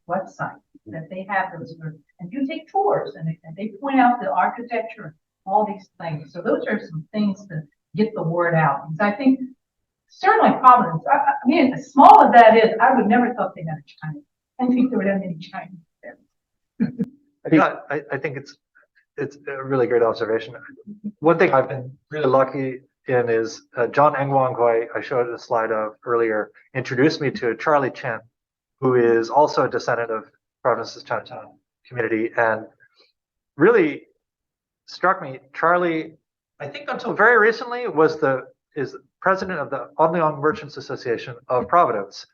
website that they have those, and you take tours and they point out the architecture, all these things. So those are some things to get the word out. Because I think certainly Providence. I mean, as small as that is, I would never thought they had a Chinese. I think there were that many Chinese there. Yeah, I think it's a really great observation. One thing I've been really lucky in is John Engwang, who I showed a slide of earlier, introduced me to Charlie Chen, who is also a descendant of Providence's Chinatown community, and really struck me. Charlie, I think until very recently, is president of the Onlyong Merchants Association of Providence,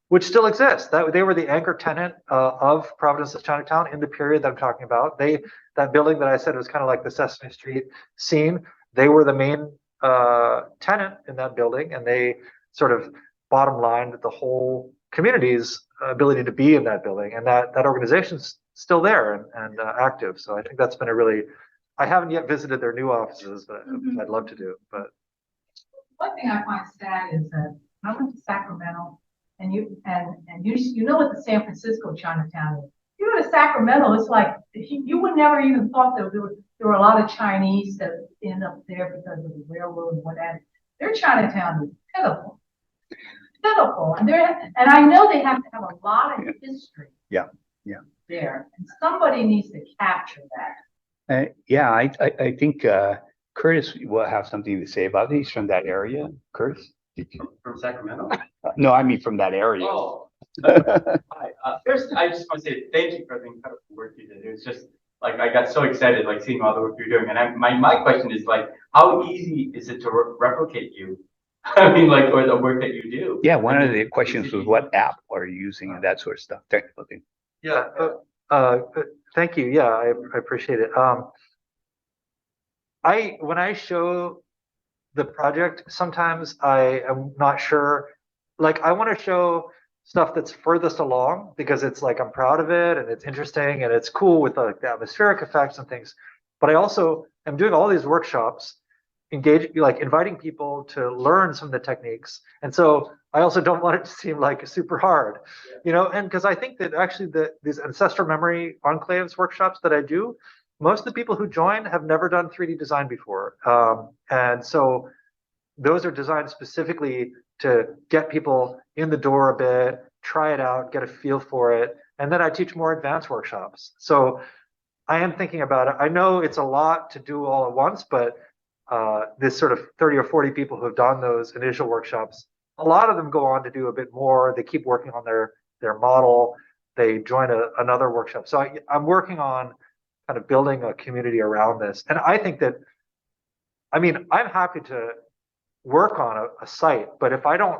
which still exists. They were the anchor tenant of Providence's Chinatown in the period that I'm talking about. That building that I said was kind of like the Sesame Street scene, they were the main tenant in that building, and they sort of bottom lined the whole community's ability to be in that building, and that organization's still there and active. So I think that's been a really, I haven't yet visited their new offices, but I'd love to do. But one thing I find sad is that I went to Sacramento, and you know what the San Francisco Chinatown is. you go to Sacramento, it's like, you would never even thought that there were a lot of Chinese that end up there because of the railroad and what have you. Their Chinatown is pitiful. Pitiful. And I know they have to have a lot of history. Yeah. There. And somebody needs to capture that. Yeah, I think Curtis will have something to say about it. He's from that area. Curtis? From Sacramento? No, I mean from that area. Oh, hi. First, I just want to say thank you for the incredible work you did. It was just like, I got so excited, like seeing all the work you're doing. And my question is like, how easy is it to replicate you? I mean, like, or the work that you do? Yeah, one of the questions was what app are you using and that sort of stuff, technical thing. Yeah, thank you. Yeah, I appreciate it. When I show the project, sometimes I am not sure. Like, I want to show stuff that's furthest along because it's like I'm proud of it and it's interesting and it's cool with like the atmospheric effects and things. But I also am doing all these workshops, inviting people to learn some of the techniques. And so I also don't want it to seem like super hard, and because I think that actually these ancestral memory enclaves workshops that I do, most of the people who join have never done 3D design before. And so those are designed specifically to get people in the door a bit, try it out, get a feel for it. And then I teach more advanced workshops. So I am thinking about it. I know it's a lot to do all at once, but this sort of 30 or 40 people who have done those initial workshops, a lot of them go on to do a bit more. They keep working on their model. They join another workshop. So I'm working on kind of building a community around this. And I think that, I'm happy to work on a site, but if I don't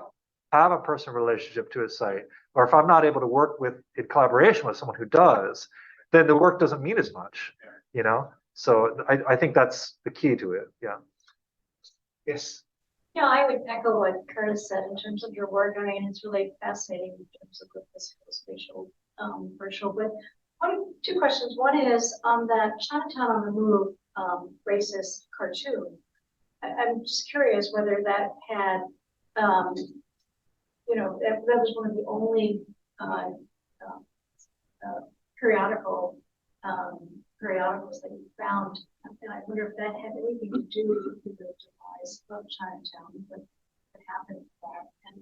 have a personal relationship to a site, or if I'm not able to work in collaboration with someone who does, then the work doesn't mean as much, So I think that's the key to it. Yeah. Yes. Yeah, I would echo what Curtis said in terms of your work. It's really fascinating in terms of the physical, spatial, virtual. But two questions. One is on that Chinatown on the Move racist cartoon. I'm just curious whether that had, that was one of the only periodicals that you found. And I wonder if that had anything to do with the demise of Chinatown, what happened there. And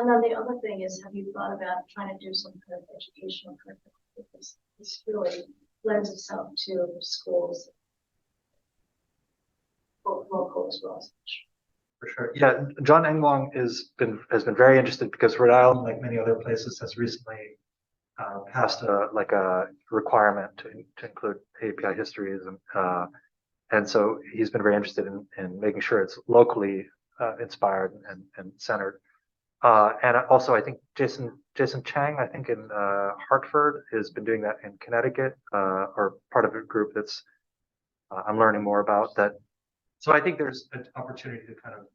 then the other thing is, have you thought about trying to do some kind of educational curriculum? Because this really lends itself to schools, both local as well as For sure. Yeah, John Engwang has been very interested because Rhode Island, like many other places, has recently passed a requirement to include API histories, and so he's been very interested in making sure it's locally inspired and centered. And also, I think Jason Chang, I think in Hartford, has been doing that in Connecticut, or part of a group that's I'm learning more about that. So I think there's an opportunity to kind of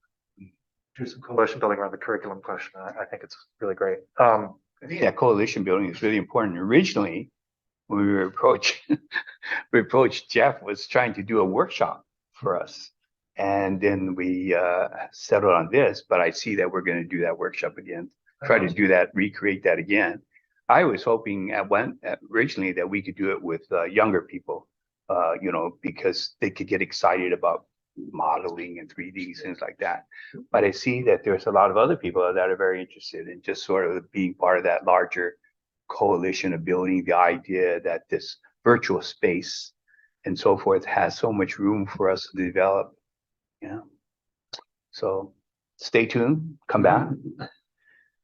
do some coalition building around the curriculum question. I think it's really great. I think that coalition building is really important. Originally, when we were approached, Jeff was trying to do a workshop for us. And then we settled on this, but I see that we're going to do that workshop again, try to do that, recreate that again. I was hoping originally that we could do it with younger people, because they could get excited about modeling and 3D, things like that. But I see that there's a lot of other people that are very interested in just sort of being part of that larger coalition of building the idea that this virtual space and so forth has so much room for us to develop. So stay tuned, come back.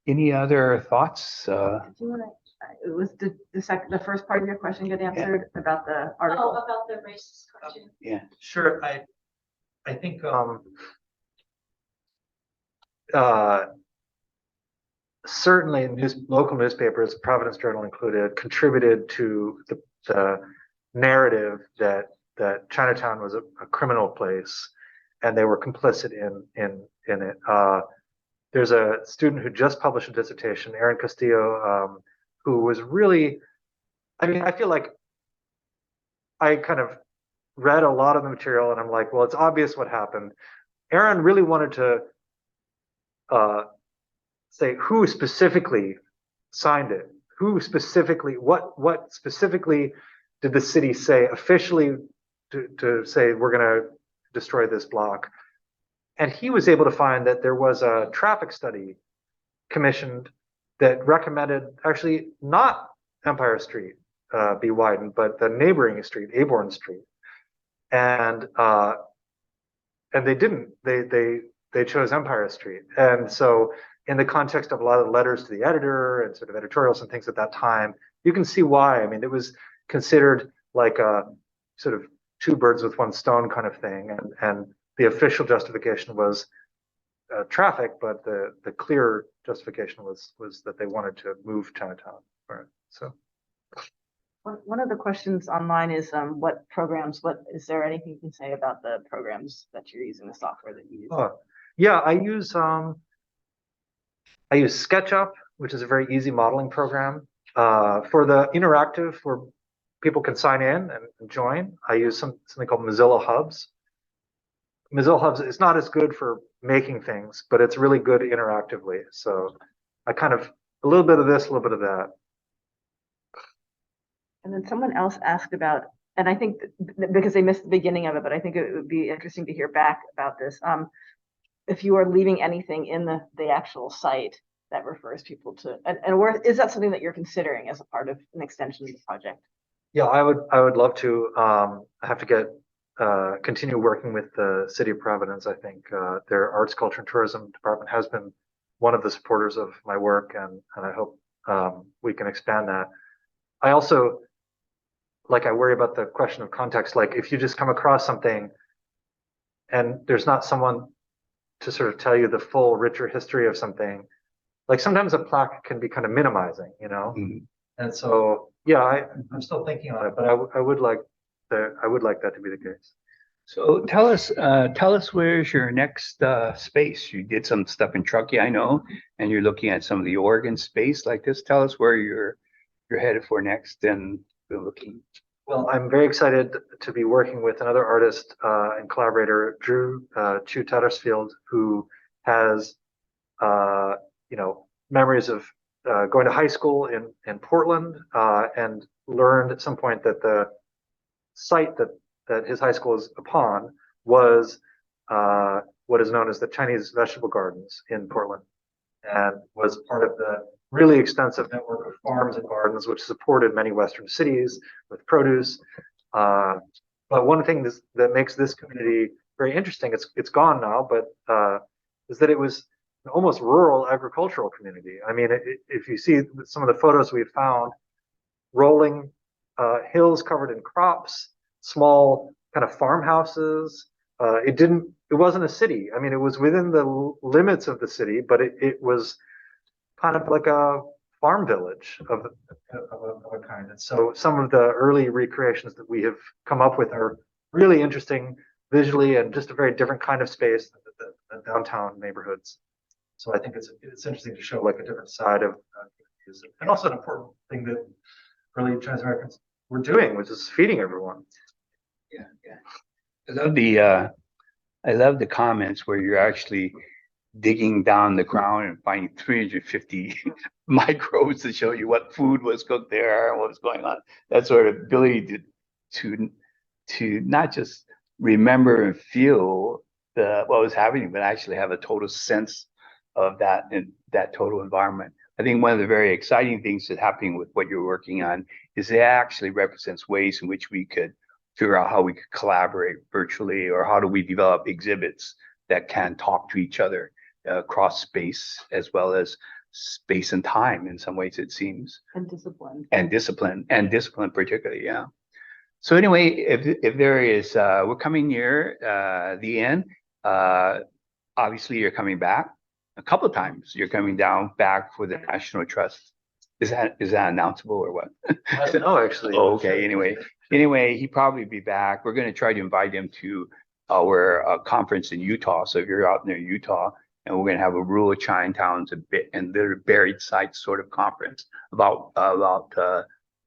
Any other thoughts? It was the first part of your question get answered about the article. Oh, about the racist cartoon. Yeah, Sure. I think certainly local newspapers, Providence Journal included, contributed to the narrative that Chinatown was a criminal place, and they were complicit in it. There's a student who just published a dissertation, Aaron Castillo, who was really, I feel like I kind of read a lot of the material and I'm like, well, it's obvious what happened. Aaron really wanted to say who specifically signed it? Who specifically, what specifically did the city say officially to say we're going to destroy this block? And he was able to find that there was a traffic study commissioned that recommended actually not Empire Street be widened, but the neighboring street, Aborn Street. And they didn't. They chose Empire Street. And so in the context of a lot of letters to the editor and sort of editorials and things at that time, you can see why. I mean, it was considered like a sort of two birds with one stone kind of thing. And the official justification was traffic, but the clear justification was that they wanted to move Chinatown. Right. So. One of the questions online is what is there anything you can say about the programs that you're using, the software that you use? Yeah, I use SketchUp, which is a very easy modeling program. For the interactive, where people can sign in and join, I use something called Mozilla Hubs. Mozilla Hubs is not as good for making things, but it's really good interactively. So I kind of, a little bit of this, a little bit of that. And then someone else asked about, and I think because they missed the beginning of it, but I think it would be interesting to hear back about this. If you are leaving anything in the actual site that refers people to, and where is that something that you're considering as a part of an extension of the project? Yeah, I would love to. I have to continue working with the city of Providence. I think their arts, culture, and tourism department has been one of the supporters of my work, and I hope we can expand that. I also, I worry about the question of context. Like if you just come across something and there's not someone to sort of tell you the full, richer history of something, like sometimes a plaque can be kind of minimizing, you know? Mm-hmm. And so, yeah, I'm still thinking on it, but I would like that to be the case. So tell us where's your next space? You did some stuff in Truckee, I know, and you're looking at some of the Oregon space like this. Tell us where you're headed for next and looking. Well, I'm very excited to be working with another artist and collaborator, Drew Chu Tattersfield, who has memories of going to high school in Portland and learned at some point that the site that his high school is upon was what is known as the Chinese vegetable gardens in Portland, and was part of the really extensive network of farms and gardens which supported many Western cities with produce. But one thing that makes this community very interesting, it's gone now, but is that it was an almost rural agricultural community. I mean, if you see some of the photos we've found, rolling hills covered in crops, small kind of farmhouses. It wasn't a city. I mean, it was within the limits of the city, but it was kind of like a farm village of a kind. And so some of the early recreations that we have come up with are really interesting visually and just a very different kind of space than the downtown neighborhoods. So I think it's interesting to show like a different side of and also an important thing that early Chinese Americans were doing, which is feeding everyone. Yeah. I love the comments where you're actually digging down the ground and finding 350 microbes to show you what food was cooked there and what was going on. That sort of ability to not just remember and feel what was happening, but actually have a total sense of that and that total environment. I think one of the very exciting things that's happening with what you're working on is it actually represents ways in which we could figure out how we could collaborate virtually, or how do we develop exhibits that can talk to each other across space as well as space and time in some ways, it seems. And discipline. And discipline particularly, yeah. So anyway, if there is, we're coming near the end. Obviously, you're coming back a couple of times. You're coming back for the National Trust. Is that announceable or what? I don't know, actually. Oh, okay. Anyway, he'd probably be back. We're going to try to invite him to our conference in Utah. So if you're out near Utah, and we're going to have a rural Chinatowns and their buried sites sort of conference about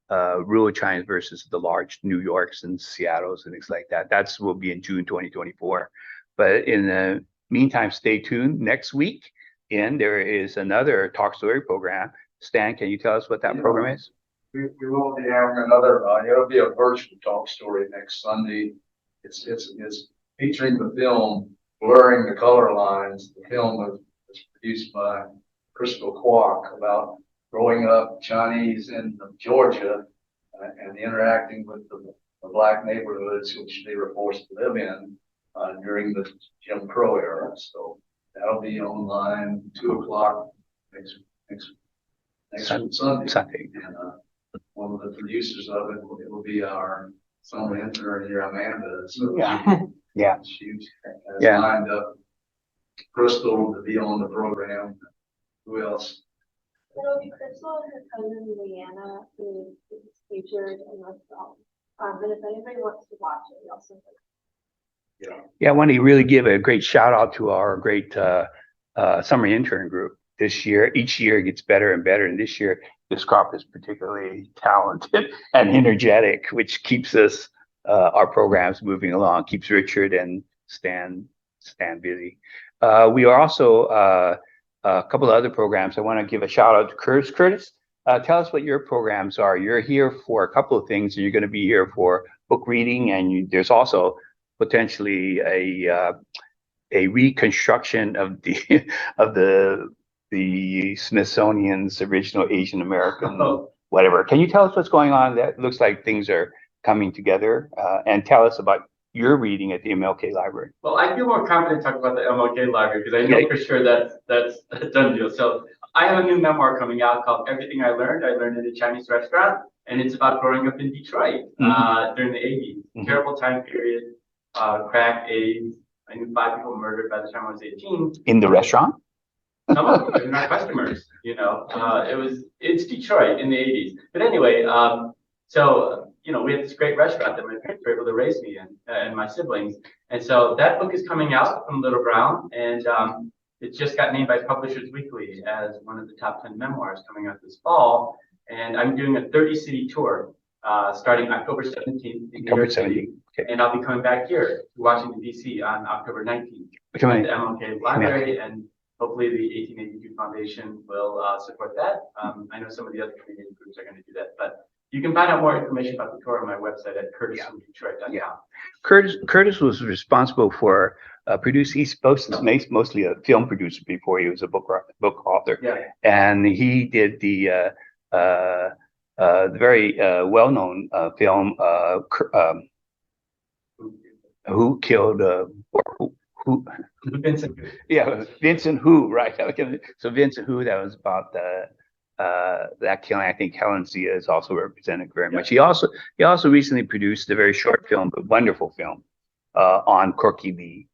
rural China versus the large New Yorks and Seattles and things like that. Will be in June 2024. But in the meantime, stay tuned. Next week, there is another Talk Story program Stan, can you tell us what that Yeah. program is? We will be having another, it'll be a virtual talk story next Sunday. It's featuring the film Blurring the Color Lines. The film was produced by Crystal Kwok about growing up Chinese in Georgia and interacting with the Black neighborhoods which they were forced to live in during the Jim Crow era. So that'll be online 2 o'clock next Sunday. And one of the producers of it will be our summer intern here, Amanda. So Yeah. she has lined up Crystal to be on the program. Who else? It'll be Crystal and her cousin Leanna who is featured in the film. But if anybody wants to watch it, we also. Yeah, I want to really give a great shout out to our great summer intern group this year. Each year it gets better and better, and this year this crop is particularly talented and energetic, which keeps us our programs moving along, keeps Richard and Stan busy. We are also a couple of other programs. I want to give a shout out to Curtis. Curtis, tell us what your programs are. You're here for a couple of things, and you're going to be here for book reading, and there's also potentially a reconstruction of the Smithsonian's original Asian American whatever. Can you tell us what's going on? That looks like things are coming together, and tell us about your reading at the MLK Library. Well, I feel more confident talking about the MLK Library because I know for sure that's a done deal. So I have a new memoir coming out called Everything I Learned in a Chinese Restaurant, and it's about growing up in Detroit during the 80s. Terrible time period, crack, AIDS. I knew 5 people murdered by the time I was 18. In the restaurant? Some of them, not customers, it's Detroit in the 80s. But anyway, we had this great restaurant that my parents were able to raise me in and my siblings. And so that book is coming out from Little Brown, and it just got named by Publishers Weekly as one of the top 10 memoirs coming out this fall. And I'm doing a 30-city tour starting October 17th in New York City. Okay. And I'll be coming back here to Washington, D.C. on October 19th at the MLK Library, and hopefully the 1882 Foundation will support that. I know some of the other community groups are going to do that, but you can find out more information about the tour on my website at curtisfromdetroit.com. Yeah. Curtis was responsible for producing. He's mostly a film producer before he was a book author. Yeah. And he did the very well-known film Who Killed Who? Vincent. Yeah, Vincent Who, right? So Vincent Who, that was about that killing. I think Helen Zia is also represented very much. He also recently produced a very short film, but wonderful film on Corky Lee,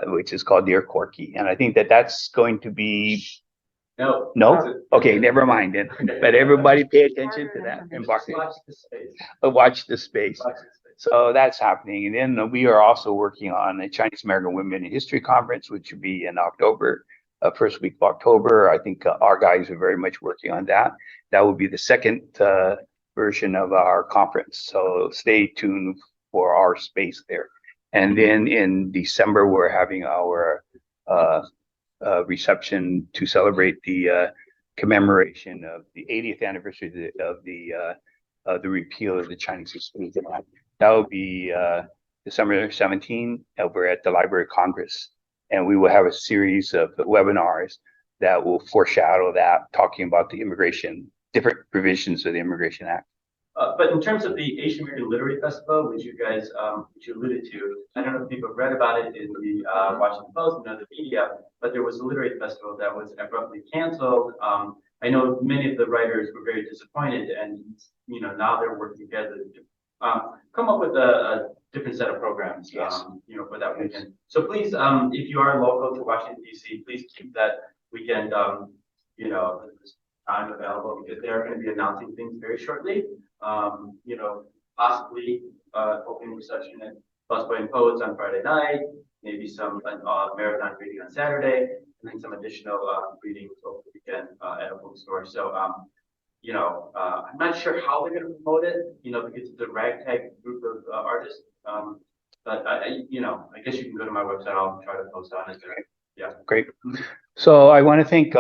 which is called Dear Corky. And I think that's going to be No. Okay, never mind then. But everybody pay attention to that and watch the space. So that's happening. And then we are also working on a Chinese American Women in History Conference, which will be in October, first week of October. I think our guys are very much working on that. That will be the second version of our conference. So stay tuned for our space there. And then in December, we're having our reception to celebrate the commemoration of the 80th anniversary of the repeal of the Chinese Exclusion Act. That will be December 17 over at the Library of Congress. And we will have a series of webinars that will foreshadow that, talking about the different provisions of the Immigration Act. But in terms of the Asian American Literary Festival, which you guys, which you alluded to, I don't know if people have read about it in the Washington Post and other media, but there was a literary festival that was abruptly canceled. I know many of the writers were very disappointed, and now they're working together to come up with a different set of programs, for that weekend. So please, if you are local to Washington, D.C., please keep that weekend, time available, because they're going to be announcing things very shortly. Possibly opening reception at Busboy and Poets on Friday night, maybe some marathon reading on Saturday, and then some additional readings over the weekend at a bookstore. So, I'm not sure how they're going to promote it, because it's a ragtag group of artists. But I guess you can go to my website. I'll try to post on it. Yeah. Great. So I want to thank,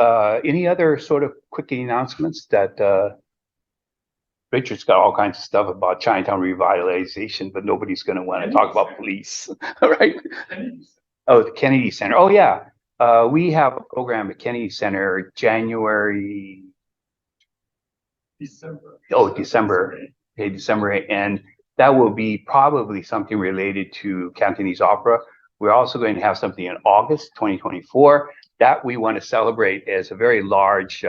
any other sort of quick announcements that, Richard's got all kinds of stuff about Chinatown revitalization, but nobody's going to want to talk about police, right? Oh, the Kennedy Center. Oh, yeah. We have a program at Kennedy Center, January. December. Oh, December. Okay, December. And that will be probably something related to Cantonese opera. We're also going to have something in August 2024 that we want to celebrate as a very large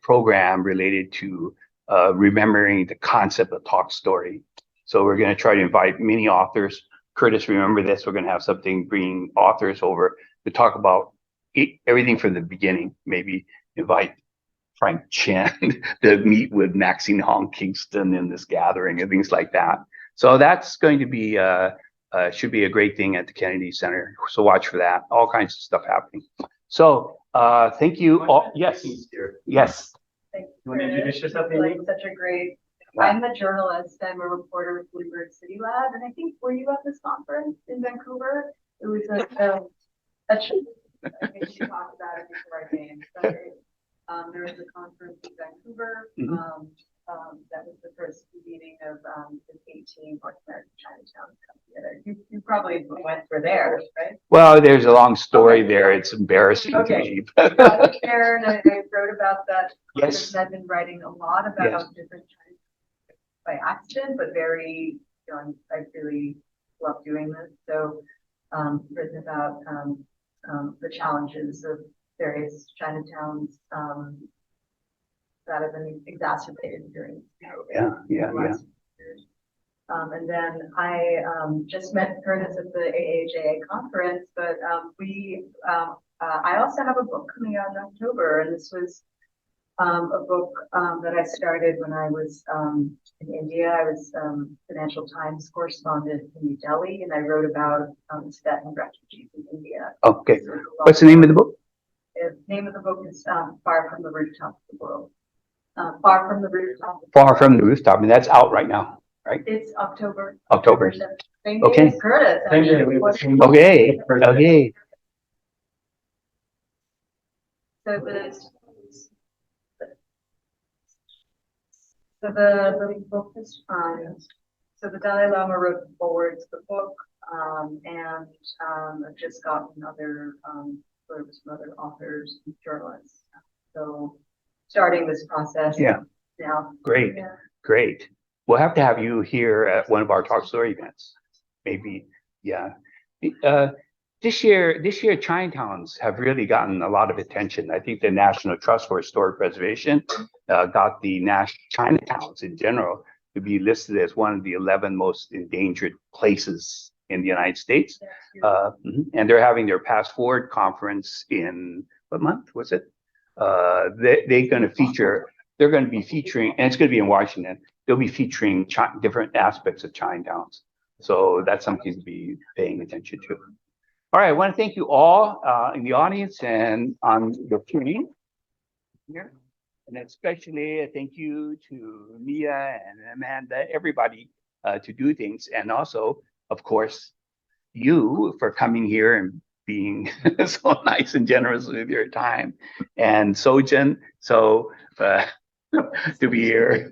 program related to remembering the concept of talk story. So we're going to try to invite many authors. Curtis, remember this, we're going to have something, bringing authors over to talk about everything from the beginning. Maybe invite Frank Chen to meet with Maxine Hong Kingston in this gathering and things like that. So that's going to be, should be a great thing at the Kennedy Center. So watch for that. All kinds of stuff happening. So thank you all. Yes. Yes. Thank You want to introduce yourself, Like Amy? such a great, I'm a journalist, I'm a reporter with Bluebird City Lab, and I think, were you at this conference in Vancouver? It was a I think she talked about it before I came. So, there was a conference in Vancouver, that was the first meeting of, the 18 North American Chinatown come together. You probably were there, right? Well, there's a long story there. It's embarrassing to Okay. me. I was there and I wrote about that. Yes. And I've been writing a lot about Yes. different Chinese by accident, but very, I really love doing this. So, written about the challenges of various Chinatowns that have been exacerbated during the last years. And then I just met Curtis at the AAJA conference, but I also have a book coming out in October, and this was a book that I started when I was in India. I was Financial Times correspondent in New Delhi, and I wrote about Tibetan refugees in India. Okay. So What's the name of the book? The name of the book is Far from the Rooftop of the World. Far from the Rooftop. Far from the Rooftop, and that's out right now, right? It's October. October. 7th. Same Okay. day as Curtis. I Same mean, day, we have the what- same- Okay. Okay. So the book is, so the Dalai Lama wrote the forward to the book, and I've just gotten other blurbs from other authors and journalists. So starting this process. Yeah. Now. Great. Yeah. Great. We'll have to have you here at one of our talk story events. Maybe. Yeah. This year, Chinatowns have really gotten a lot of attention. I think the National Trust for Historic Preservation got the Chinatowns in general to be listed as one of the 11 most endangered places in the United States. And they're having their Pass Forward conference in what month was it? They're going to be featuring, and it's going to be in Washington. They'll be featuring different aspects of Chinatowns. So that's something to be paying attention to. All right, I want to thank you all in the audience and on your tuning here. And especially a thank you to Mia and Amanda, everybody to do things. And also, of course, you for coming here and being so nice and generous with your time. And Sojin, to be here.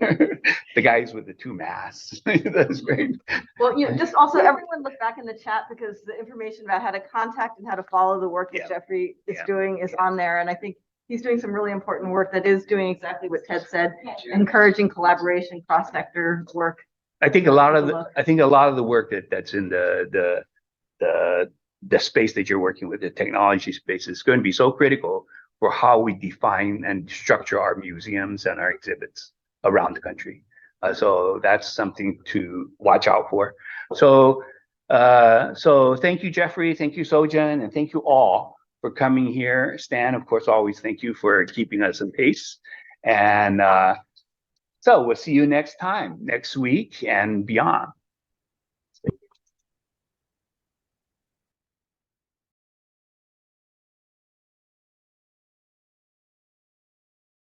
The guys with the 2 masks. That's great. Well, just also everyone look back in the chat because the information about how to contact and how to follow the work that Jeffrey is doing is on there. And I think he's doing some really important work that is doing exactly what Ted said, encouraging collaboration, cross-sector work. I think a lot of the work that's in the space that you're working with, the technology space, is going to be so critical for how we define and structure our museums and our exhibits around the country. So that's something to watch out for. So thank you, Jeffrey. Thank you, Sojin, and thank you all for coming here. Stan, of course, always thank you for keeping us in pace. And so we'll see you next time, next week and beyond.